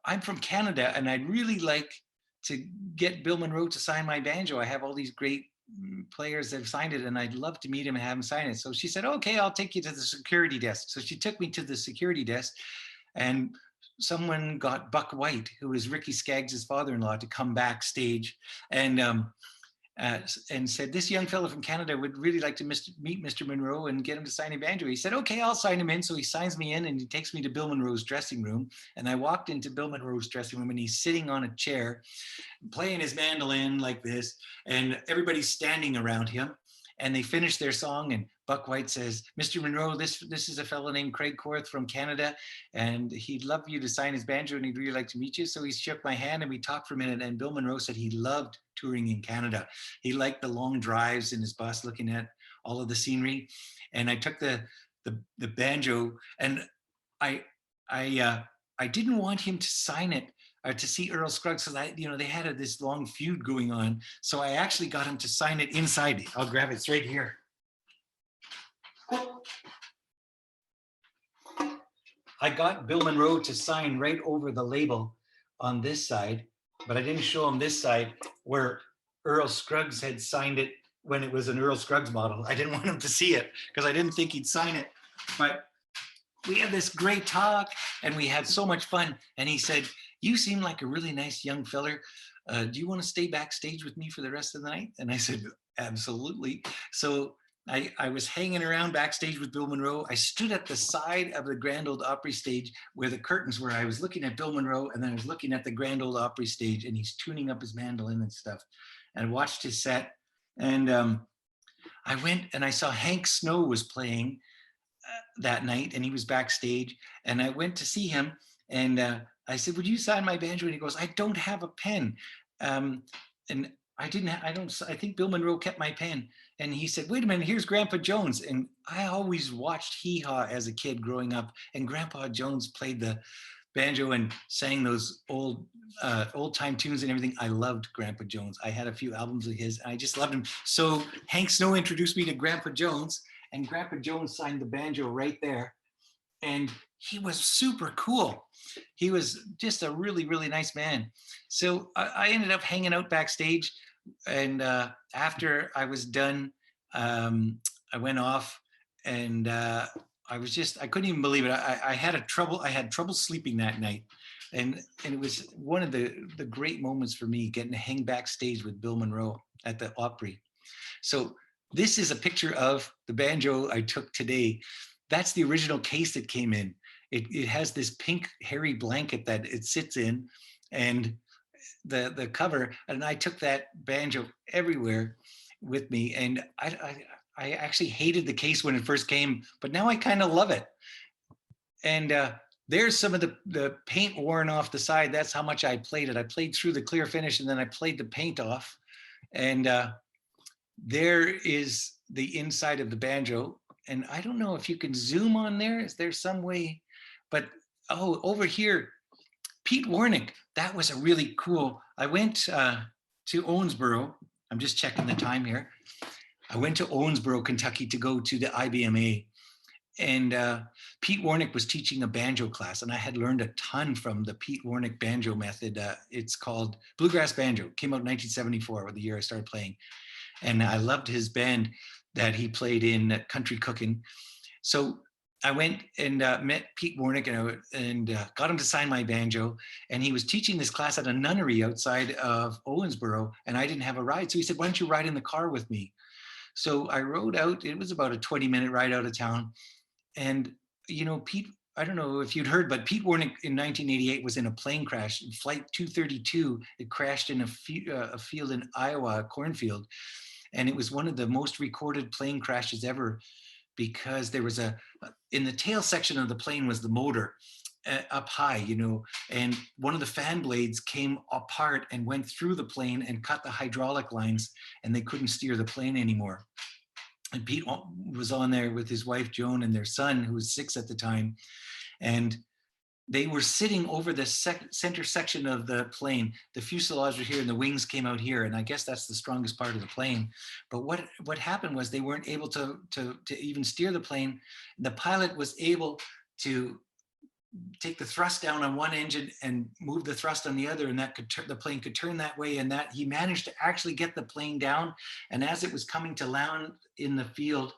I'm from Canada and I'd really like to get Bill Monroe to sign my banjo. I have all these great players that have signed it and I'd love to meet him and have him sign it. So she said, okay, I'll take you to the security desk. So she took me to the security desk, and someone got Buck White, who was Ricky Skaggs' father-in-law, to come backstage and said, this young fellow from Canada would really like to meet Mr. Monroe and get him to sign a banjo. He said, okay, I'll sign him in. So he signs me in and he takes me to Bill Monroe's dressing room. And I walked into Bill Monroe's dressing room and he's sitting on a chair playing his mandolin like this, and everybody's standing around him. And they finished their song, and Buck White says, "Mr. Monroe, this is a fellow named Craig Korth from Canada, and he'd love you to sign his banjo, and he'd really like to meet you." So he shook my hand, and we talked for a minute. And Bill Monroe said he loved touring in Canada. He liked the long drives in his bus, looking at all of the scenery. And I took the banjo, and I didn't want him to sign it or to see Earl Scruggs, because they had this long feud going on. So I actually got him to sign it inside. I'll grab it. It's right here. I got Bill Monroe to sign right over the label on this side, but I didn't show him this side where Earl Scruggs had signed it when it was an Earl Scruggs model. I didn't want him to see it because I didn't think he'd sign it. But we had this great talk, and we had so much fun. And he said, "You seem like a really nice young feller. Do you want to stay backstage with me for the rest of the night?" And I said, "Absolutely." So I was hanging around backstage with Bill Monroe. I stood at the side of the Grand Ole Opry stage where the curtains were. I was looking at Bill Monroe, and then I was looking at the Grand Ole Opry stage, and he's tuning up his mandolin and stuff. And I watched his set. And I went and I saw Hank Snow was playing that night, and he was backstage. And I went to see him, and I said, "Would you sign my banjo?" And he goes, "I don't have a pen." And I think Bill Monroe kept my pen. And he said, "Wait a minute, here's Grandpa Jones." And I always watched Hee Haw as a kid growing up, and Grandpa Jones played the banjo and sang those old time tunes and everything. I loved Grandpa Jones. I had a few albums of his, and I just loved him. So Hank Snow introduced me to Grandpa Jones, and Grandpa Jones signed the banjo right there. And he was super cool. He was just a really, really nice man. So I ended up hanging out backstage. And after I was done, I went off, and I couldn't even believe it. I had trouble sleeping that night. And it was one of the great moments for me, getting to hang backstage with Bill Monroe at the Opry. So this is a picture of the banjo I took today. That's the original case that came in. It has this pink hairy blanket that it sits in, and the cover. And I took that banjo everywhere with me. And I actually hated the case when it first came, but now I kind of love it. And there's some of the paint worn off the side. That's how much I played it. I played through the clear finish, and then I played the paint off. And there is the inside of the banjo. And I don't know if you can zoom on there. Is there some way? But over here, Pete Warnick, that was a really cool. I went to Owensboro. I'm just checking the time here. I went to Owensboro, Kentucky to go to the IBMA. And Pete Warnick was teaching a banjo class, and I had learned a ton from the Pete Warnick banjo method. It's called Bluegrass Banjo. It came out in 1974, the year I started playing. And I loved his band that he played in Country Cooking. So I went and met Pete Warnick and got him to sign my banjo. And he was teaching this class at a nunnery outside of Owensboro, and I didn't have a ride. So he said, "Why don't you ride in the car with me?" So I rode out. It was about a 20-minute ride out of town. And, Pete, I don't know if you'd heard, but Pete Warnick in 1988 was in a plane crash. Flight 232, it crashed in a field in Iowa, a cornfield. And it was one of the most recorded plane crashes ever, because there was in the tail section of the plane was the motor up high, and one of the fan blades came apart and went through the plane and cut the hydraulic lines, and they couldn't steer the plane anymore. And Pete was on there with his wife, Joan, and their son, who was 6 at the time. And they were sitting over the center section of the plane. The fuselage was here and the wings came out here. And I guess that's the strongest part of the plane. But what happened was they weren't able to even steer the plane. The pilot was able to take the thrust down on one engine and move the thrust on the other, and that the plane could turn that way. And that he managed to actually get the plane down. And as it was coming to land in the field,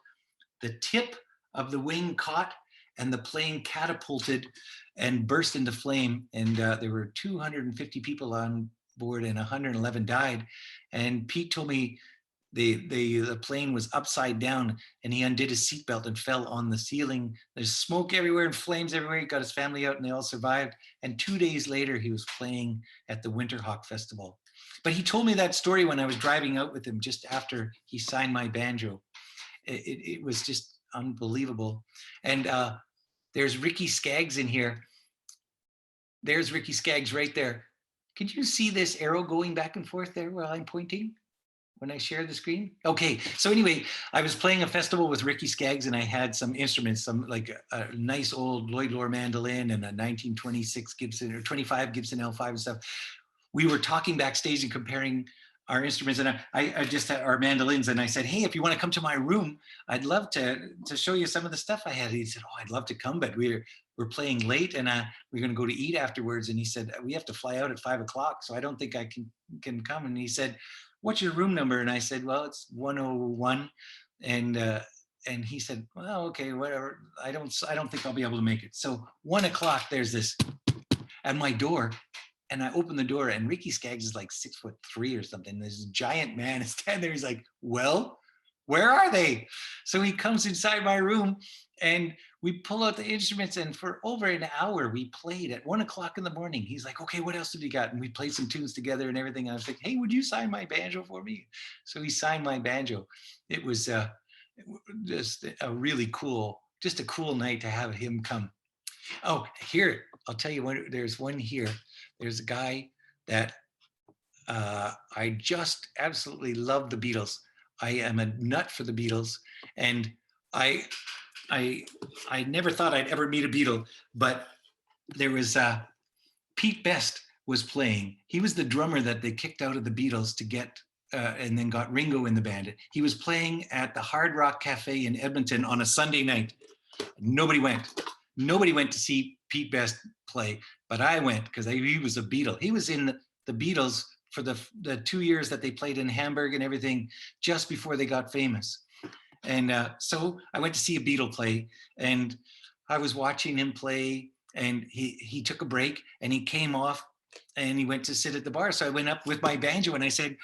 the tip of the wing caught, and the plane catapulted and burst into flame. And there were 250 people on board, and 111 died. And Pete told me the plane was upside down, and he undid his seatbelt and fell on the ceiling. There's smoke everywhere and flames everywhere. He got his family out, and they all survived. And 2 days later, he was playing at the Winterhawk Festival. But he told me that story when I was driving out with him just after he signed my banjo. it was just unbelievable. And there's Ricky Skaggs in here. There's Ricky Skaggs right there. Can you see this arrow going back and forth there while I'm pointing when I share the screen? Okay, so anyway, I was playing a festival with Ricky Skaggs, and I had some instruments, some like a nice old Lloyd Loar mandolin and a 1926 Gibson or 25 Gibson L5 and stuff. We were talking backstage and comparing our instruments, and I just had our mandolins, and I said, hey, if you want to come to my room, I'd love to show you some of the stuff I had. He said, oh, I'd love to come, but we're playing late, and we're going to go to eat afterwards. And he said, we have to fly out at 5 o'clock, so I don't think I can come. And he said, what's your room number? And I said, well, it's 101. And he said, well, okay, whatever. I don't think I'll be able to make it. So 1 o'clock, there's this at my door. And I open the door, and Ricky Skaggs is like 6'3" or something. This giant man is standing there. He's like, well, where are they? So he comes inside my room, and we pull out the instruments, and for over an hour, we played at 1 o'clock in the morning. He's like, okay, what else did you got? And we played some tunes together and everything. And I was like, hey, would you sign my banjo for me? So he signed my banjo. It was just a really cool, just a cool night to have him come. Oh, here, I'll tell you what, there's one here. There's a guy that I just absolutely love the Beatles. I am a nut for the Beatles, and I never thought I'd ever meet a Beatle, but there was Pete Best was playing. He was the drummer that they kicked out of the Beatles to get and then got Ringo in the band. He was playing at the Hard Rock Cafe in Edmonton on a Sunday night. Nobody went. Nobody went to see Pete Best play, but I went because he was a Beatle. He was in the Beatles for the 2 years that they played in Hamburg and everything just before they got famous. And so I went to see a Beatle play, and I was watching him play, and he took a break, and he came off, and he went to sit at the bar. So I went up with my banjo, and I said,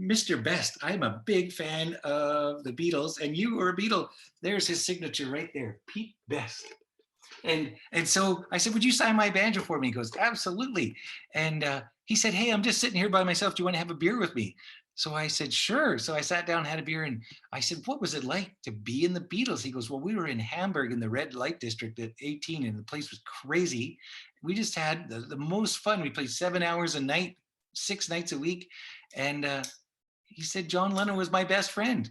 Mr. Best, I'm a big fan of the Beatles, and you were a Beatle. There's his signature right there, Pete Best. And so I said, would you sign my banjo for me? He goes, absolutely. And he said, hey, I'm just sitting here by myself. Do you want to have a beer with me? So I said, sure. So I sat down, had a beer, and I said, what was it like to be in the Beatles? He goes, well, we were in Hamburg in the red light district at 18, and the place was crazy. We just had the most fun. We played 7 hours a night, 6 nights a week. And he said, John Lennon was my best friend.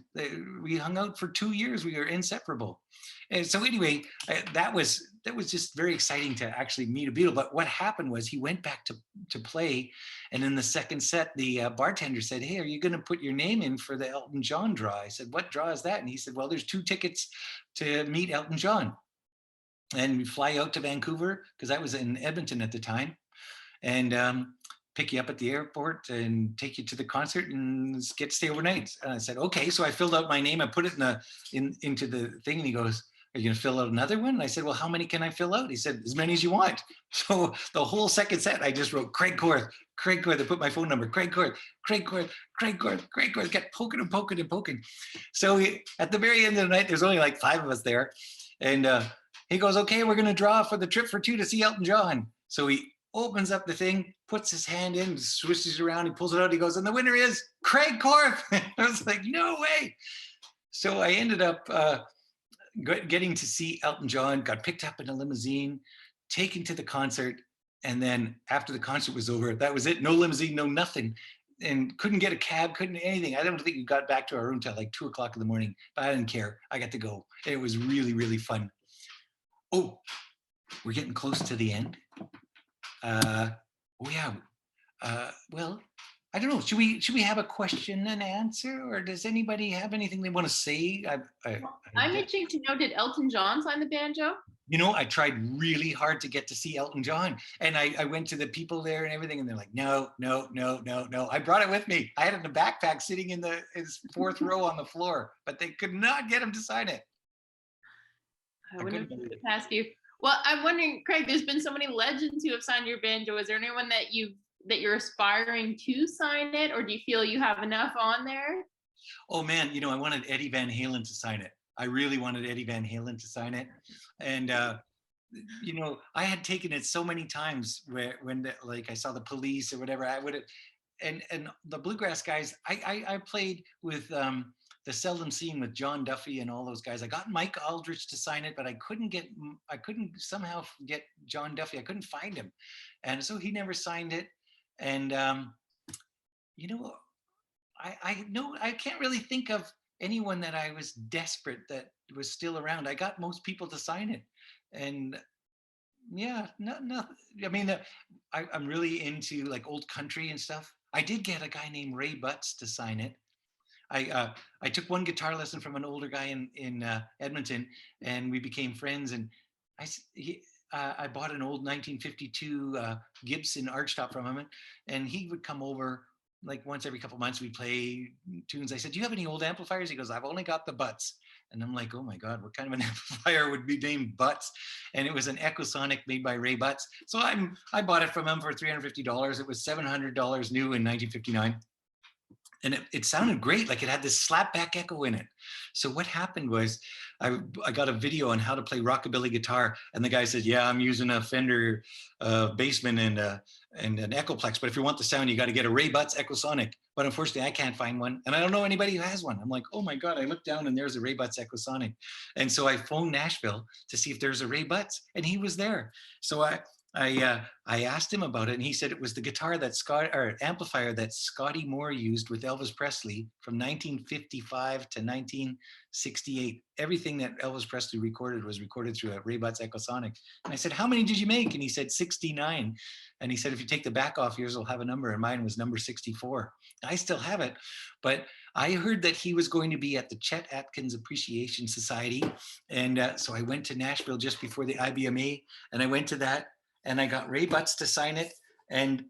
We hung out for 2 years. We were inseparable. And so anyway, that was just very exciting to actually meet a Beatle. But what happened was he went back to play. And in the second set, the bartender said, hey, are you going to put your name in for the Elton John draw? I said, what draw is that? And he said, well, there's 2 tickets to meet Elton John. And we fly out to Vancouver, because I was in Edmonton at the time. And pick you up at the airport and take you to the concert and get to stay overnight. And I said, okay. So I filled out my name. I put it into the thing. And he goes, are you going to fill out another one? And I said, well, how many can I fill out? He said, as many as you want. So the whole second set, I just wrote Craig Korth. I put my phone number, Craig Korth. Kept poking and poking and poking. So at the very end of the night, there's only like 5 of us there. And he goes, okay, we're going to draw for the trip for 2 to see Elton John. So he opens up the thing, puts his hand in, swishes around, he pulls it out, he goes, and the winner is Craig Korth. I was like, no way. So I ended up getting to see Elton John, got picked up in a limousine, taken to the concert, and then after the concert was over, that was it. No limousine, no nothing. And couldn't get a cab, couldn't anything. I don't think we got back to our room till like 2 o'clock in the morning, but I didn't care. I got to go. It was really, really fun. Oh, we're getting close to the end. Well, I don't know. Should we have a question and answer, or does anybody have anything they want to say? I'm itching to know, did Elton John sign the banjo? You know, I tried really hard to get to see Elton John, and I went to the people there and everything, and they're like, no. I brought it with me. I had it in a backpack sitting in his 4th row on the floor, but they could not get him to sign it. I wouldn't have to ask you. Well, I'm wondering, Craig, there's been so many legends who have signed your banjo. Is there anyone that you're aspiring to sign it, or do you feel you have enough on there? Oh man, I wanted Eddie Van Halen to sign it. I really wanted Eddie Van Halen to sign it. And I had taken it so many times when I saw the Police or whatever, I would have, and the Bluegrass guys, I played with the Seldom Seen with John Duffy and all those guys. I got Mike Aldrich to sign it, but I couldn't somehow get John Duffy. I couldn't find him. And so he never signed it. And, you know, I can't really think of anyone that I was desperate that was still around. I got most people to sign it. And yeah, no, I mean, I'm really into like old country and stuff. I did get a guy named Ray Butts to sign it. I took one guitar lesson from an older guy in Edmonton, and we became friends. And I bought an old 1952 Gibson archtop from him, and he would come over like once every couple of months. We'd play tunes. I said, "Do you have any old amplifiers?" He goes, "I've only got the Butts." And I'm like, "Oh my God, what kind of an amplifier would be named Butts?" And it was an Echosonic made by Ray Butts. So I bought it from him for $350. It was $700 new in 1959. And it sounded great. Like it had this slapback echo in it. So what happened was I got a video on how to play rockabilly guitar. And the guy said, "Yeah, I'm using a Fender Bassman and an Echoplex. But if you want the sound, you got to get a Ray Butts Echosonic." But unfortunately, I can't find one. And I don't know anybody who has one. I'm like, oh my God, I looked down and there's a Ray Butts Echosonic. And so I phoned Nashville to see if there's a Ray Butts, and he was there. So I asked him about it, and he said it was the guitar amplifier that Scotty Moore used with Elvis Presley from 1955 to 1968. Everything that Elvis Presley recorded was recorded through a Ray Butts Echosonic. And I said, "How many did you make?" And he said 69. And he said, "If you take the back off, yours will have a number." And mine was number 64. I still have it, but I heard that he was going to be at the Chet Atkins Appreciation Society. And so I went to Nashville just before the IBMA, and I went to that. And I got Ray Butts to sign it. And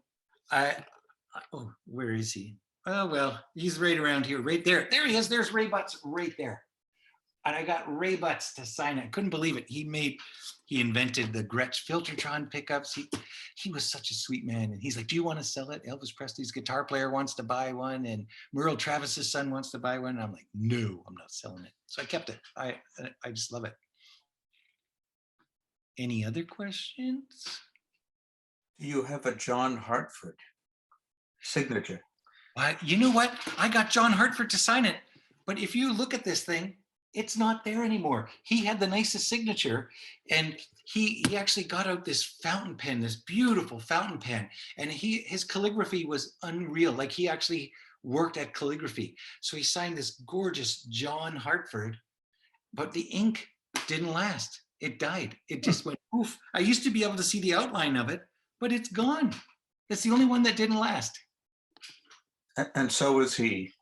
oh, where is he? Oh, well, he's right around here, right there. There he is. There's Ray Butts right there. And I got Ray Butts to sign it. I couldn't believe it. He invented the Gretsch Filtertron pickups. He was such a sweet man. And he's like, "Do you want to sell it? Elvis Presley's guitar player wants to buy one, and Merle Travis's son wants to buy one." And I'm like, "No, I'm not selling it." So I kept it. I just love it. Any other questions? You have a John Hartford signature. You know what? I got John Hartford to sign it. But if you look at this thing, it's not there anymore. He had the nicest signature, and he actually got out this fountain pen, this beautiful fountain pen, and his calligraphy was unreal. Like he actually worked at calligraphy. So he signed this gorgeous John Hartford, but the ink didn't last. It died. It just went poof. I used to be able to see the outline of it, but it's gone. It's the only one that didn't last. And so is he.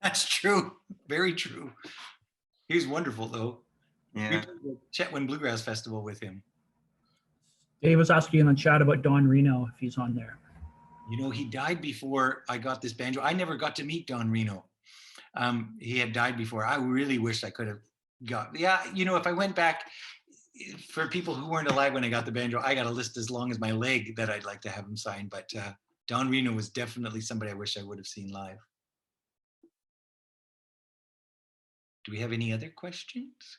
That's true. Very true. He's wonderful, though. Yeah. We did the Chetwynd Bluegrass Festival with him. Dave was asking in the chat about Don Reno, if he's on there. You know, he died before I got this banjo. I never got to meet Don Reno. He had died before. I really wished I could have you know, if I went back, for people who weren't alive when I got the banjo, I got a list as long as my leg that I'd like to have him sign. But Don Reno was definitely somebody I wish I would have seen live. Do we have any other questions?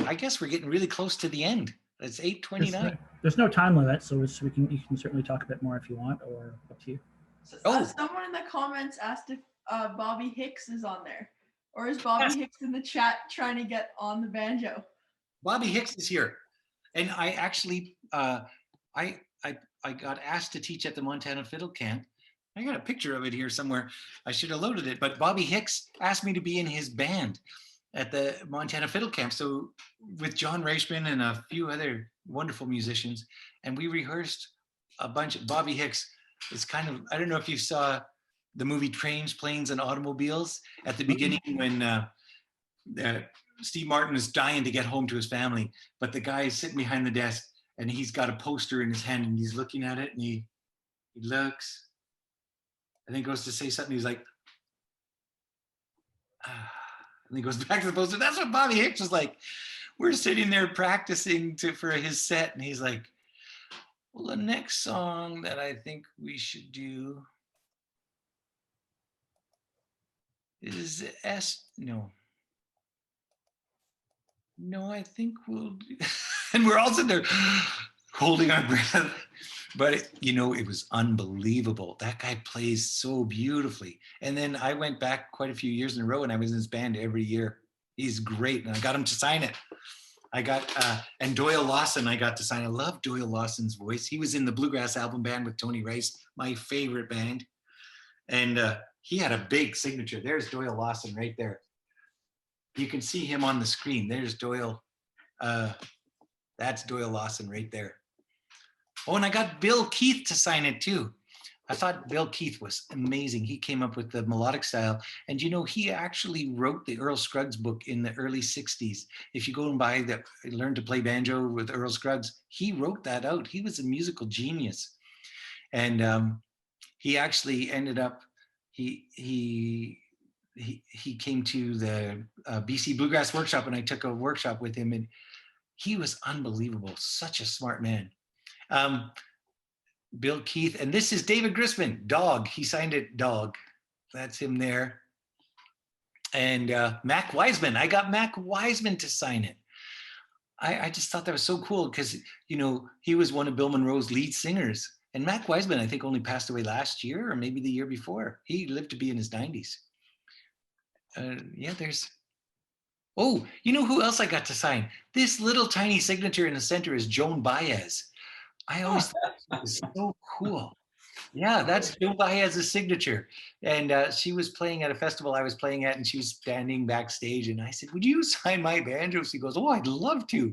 I guess we're getting really close to the end. It's 8:29. There's no time limit, so you can certainly talk a bit more if you want, or up to you. Someone in the comments asked if Bobby Hicks is on there, or is Bobby Hicks in the chat trying to get on the banjo? Bobby Hicks is here, and I actually I got asked to teach at the Montana Fiddle Camp. I got a picture of it here somewhere. I should have loaded it, but Bobby Hicks asked me to be in his band at the Montana Fiddle Camp. So with John Reichman and a few other wonderful musicians, and we rehearsed a bunch. Bobby Hicks is kind of, I don't know if you saw the movie Trains, Planes, and Automobiles at the beginning when Steve Martin is dying to get home to his family, but the guy is sitting behind the desk and he's got a poster in his hand and he's looking at it and he looks and then goes to say something. He's like, and he goes back to the poster. That's what Bobby Hicks was like. We're sitting there practicing for his set, and he's like, "Well, the next song that I think we should do is No, I think we'll do." And we're all sitting there holding our breath. But it was unbelievable. That guy plays so beautifully. And then I went back quite a few years in a row, and I was in his band every year. He's great, and I got him to sign it. I got and Doyle Lawson, I got to sign. I love Doyle Lawson's voice. He was in the Bluegrass album band with Tony Rice, my favorite band. And he had a big signature. There's Doyle Lawson right there. You can see him on the screen. There's Doyle. That's Doyle Lawson right there. Oh, and I got Bill Keith to sign it too. I thought Bill Keith was amazing. He came up with the melodic style. And he actually wrote the Earl Scruggs book in the early 60s. If you go and buy the Learn to Play Banjo with Earl Scruggs, he wrote that out. He was a musical genius. And he actually ended up, he came to the BC Bluegrass Workshop, and I took a workshop with him, and he was unbelievable. Such a smart man. Bill Keith, and this is David Grisman, Dog. He signed it, Dog. That's him there. And Mac Wiseman, I got Mac Wiseman to sign it. I just thought that was so cool because, he was one of Bill Monroe's lead singers. And Mac Wiseman, I think, only passed away last year or maybe the year before. He lived to be in his 90s. There's... Oh, who else I got to sign? This little tiny signature in the center is Joan Baez. I always thought it was so cool. Yeah, that's Joan Baez's signature. And she was playing at a festival I was playing at, and she was standing backstage. And I said, would you sign my banjo? She goes, oh, I'd love to.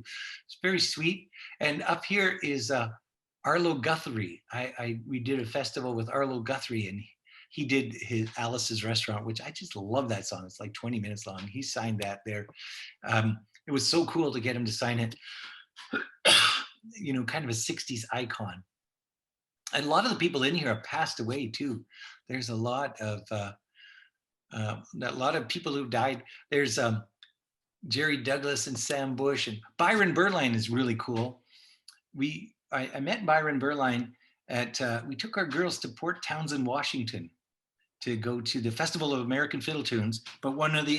It's very sweet. And up here is Arlo Guthrie. We did a festival with Arlo Guthrie, and he did his Alice's Restaurant, which I just love that song. It's like 20 minutes long. He signed that there. It was so cool to get him to sign it. Kind of a 60s icon. And a lot of the people in here have passed away too. There's a lot of people who died. There's Jerry Douglas and Sam Bush, and Byron Berline is really cool. I met Byron Berline at, we took our girls to Port Townsend, Washington to go to the Festival of American Fiddle Tunes. But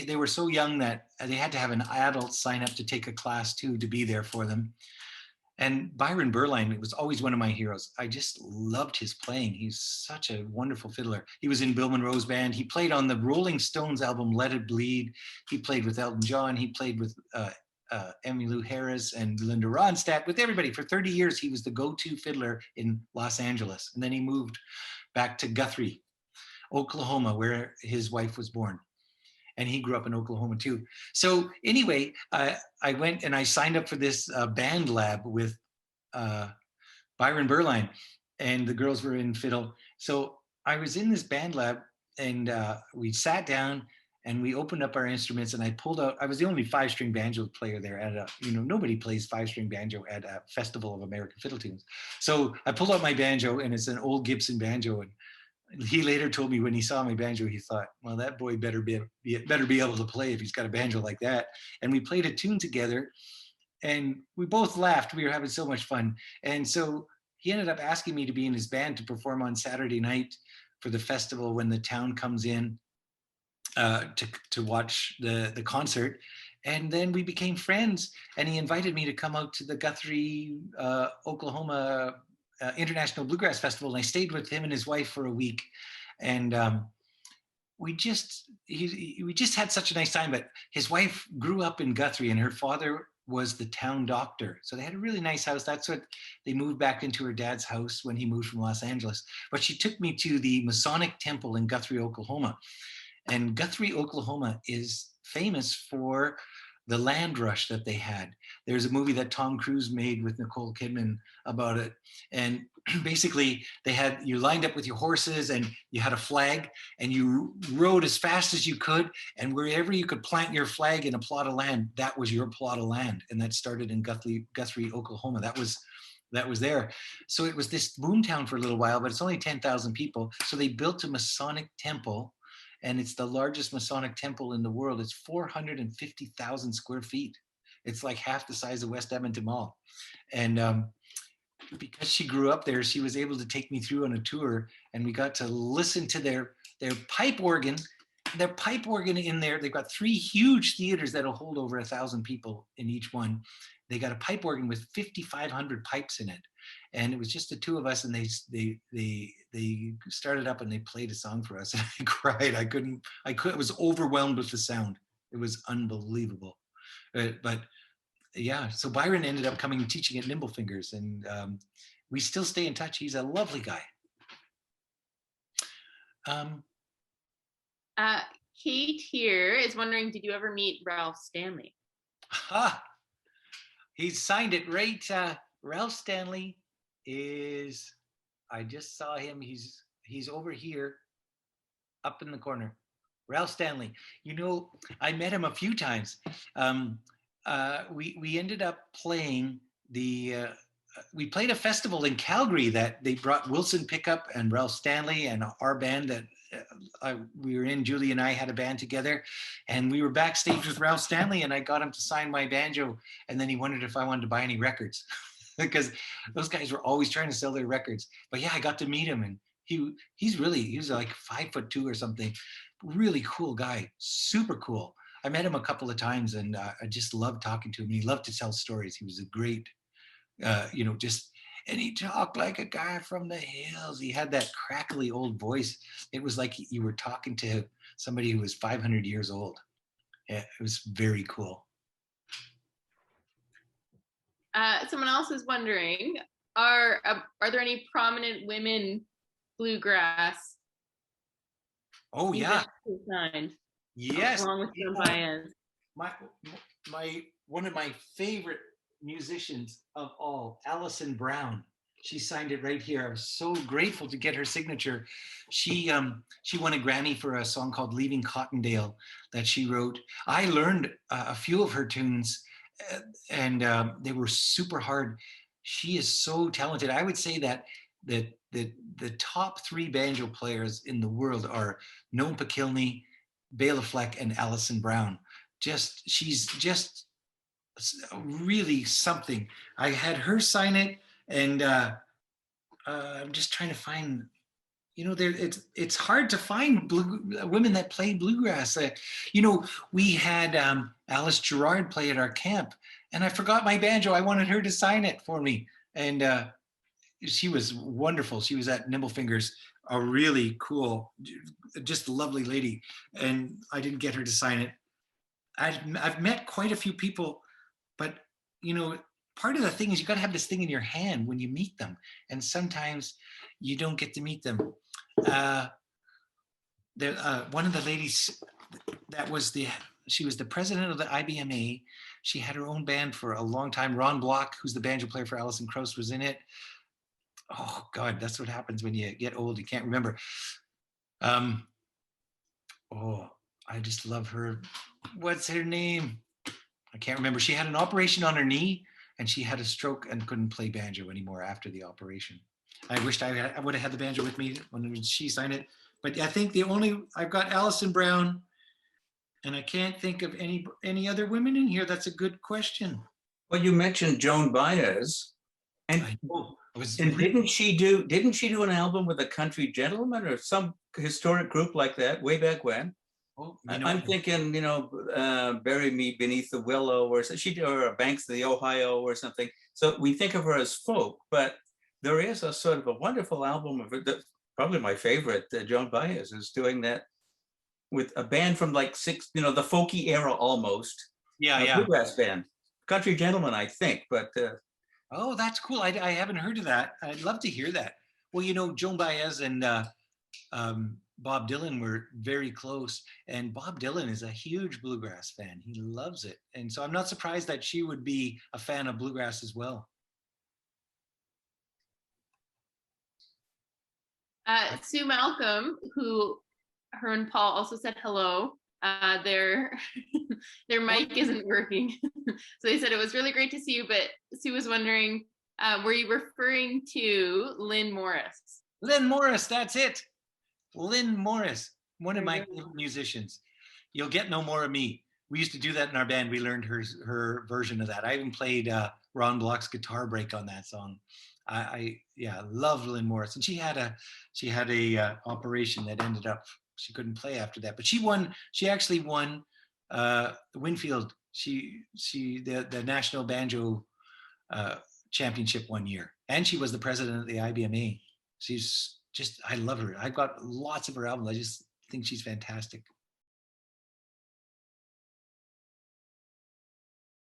they were so young that they had to have an adult sign up to take a class too, to be there for them. And Byron Berline was always one of my heroes. I just loved his playing. He's such a wonderful fiddler. He was in Bill Monroe's band. He played on the Rolling Stones album, Let It Bleed. He played with Elton John. He played with Emmylou Harris and Linda Ronstadt. With everybody for 30 years, he was the go-to fiddler in Los Angeles. And then he moved back to Guthrie, Oklahoma, where his wife was born. And he grew up in Oklahoma too. So anyway, I went and I signed up for this band lab with Byron Berline, and the girls were in fiddle. So I was in this band lab, and we sat down and we opened up our instruments, and I pulled out, I was the only 5-string banjo player there at a, nobody plays 5-string banjo at a Festival of American Fiddle Tunes. So I pulled out my banjo, and it's an old Gibson banjo, and he later told me when he saw my banjo, he thought, well, that boy better be able to play if he's got a banjo like that. And we played a tune together, and we both laughed. We were having so much fun. And so he ended up asking me to be in his band to perform on Saturday night for the festival when the town comes in to watch the concert. And then we became friends, and he invited me to come out to the Guthrie, Oklahoma International Bluegrass Festival, and I stayed with him and his wife for a week, and we just had such a nice time. But his wife grew up in Guthrie, and her father was the town doctor, so they had a really nice house. That's what they moved back into her dad's house when he moved from Los Angeles. But she took me to the Masonic Temple in Guthrie, Oklahoma, and Guthrie, Oklahoma is famous for the land rush that they had. There's a movie that Tom Cruise made with Nicole Kidman about it. And basically you lined up with your horses, and you had a flag, and you rode as fast as you could. And wherever you could plant your flag in a plot of land, that was your plot of land. And that started in Guthrie, Oklahoma. That was there. So it was this boomtown for a little while, but it's only 10,000 people. So they built a Masonic temple, and it's the largest Masonic temple in the world. It's 450,000 square feet. It's like half the size of West Edmonton Mall. And because she grew up there, she was able to take me through on a tour, and we got to listen to their pipe organ. Their pipe organ in there, they've got 3 huge theaters that'll hold over 1,000 people in each one. They got a pipe organ with 5,500 pipes in it, and it was just the two of us. And they started up and they played a song for us, and I cried. I was overwhelmed with the sound. It was unbelievable. But yeah, so Byron ended up coming and teaching at Nimblefingers, and we still stay in touch. He's a lovely guy. Kate here is wondering, did you ever meet Ralph Stanley? He signed it right. Ralph Stanley is, I just saw him. He's over here up in the corner. Ralph Stanley. You know, I met him a few times. We ended up playing we played a festival in Calgary that they brought Wilson Pickup and Ralph Stanley and our band that we were in. Julie and I had a band together, and we were backstage with Ralph Stanley, and I got him to sign my banjo, and then he wondered if I wanted to buy any records because those guys were always trying to sell their records. But yeah, I got to meet him, and he was like 5'2" or something. Really cool guy, super cool. I met him a couple of times, and I just loved talking to him. He loved to tell stories. He was a great, and he talked like a guy from the hills. He had that crackly old voice. It was like you were talking to somebody who was 500 years old. Yeah, it was very cool. Someone else is wondering, are there any prominent women bluegrass? Oh yeah. Signed, yes. Along with Joan Baez. One of my favorite musicians of all, Alison Brown. She signed it right here. I was so grateful to get her signature. She won a Grammy for a song called Leaving Cottondale that she wrote. I learned a few of her tunes, and they were super hard. She is so talented. I would say that the top 3 banjo players in the world are Noam Pakilny, Bela Fleck, and Alison Brown. She's just really something. I had her sign it, and I'm just trying to find, it's hard to find women that play bluegrass. We had Alice Gerard play at our camp, and I forgot my banjo. I wanted her to sign it for me, and she was wonderful. She was at Nimblefingers, a really cool, just a lovely lady, and I didn't get her to sign it. I've met quite a few people, but part of the thing is you got to have this thing in your hand when you meet them, and sometimes you don't get to meet them. One of the ladies she was the president of the IBMA. She had her own band for a long time. Ron Block, who's the banjo player for Alison Krauss, was in it. Oh God, that's what happens when you get old. You can't remember. I just love her. What's her name? I can't remember. She had an operation on her knee, and she had a stroke and couldn't play banjo anymore after the operation. I wished I would have had the banjo with me when she signed it. But I think I've got Alison Brown, and I can't think of any other women in here. That's a good question. Well, you mentioned Joan Baez, and didn't she do an album with a Country Gentleman or some historic group like that way back when? Oh, I'm thinking, Bury Me Beneath the Willow, or Banks of the Ohio or something. So we think of her as folk, but there is a sort of a wonderful album of her, probably my favorite, Joan Baez is doing that with a band from like the folky era almost. Yeah. Bluegrass band. Country Gentleman, I think, but. Oh, that's cool. I haven't heard of that. I'd love to hear that. Well, Joan Baez and Bob Dylan were very close, and Bob Dylan is a huge bluegrass fan. He loves it, and so I'm not surprised that she would be a fan of bluegrass as well. Sue Malcolm, who her and Paul also said hello. Their mic isn't working, so they said it was really great to see you. But Sue was wondering, were you referring to Lynn Morris? Lynn Morris, that's it. Lynn Morris, one of my favorite musicians. You'll Get No More of Me. We used to do that in our band. We learned her version of that. I even played Ron Block's guitar break on that song. I love Lynn Morris, and she had a operation that ended up she couldn't play after that. But she actually won the Winfield the national banjo championship one year, and she was the president of the IBMA. She's just, I love her. I've got lots of her albums. I just think she's fantastic.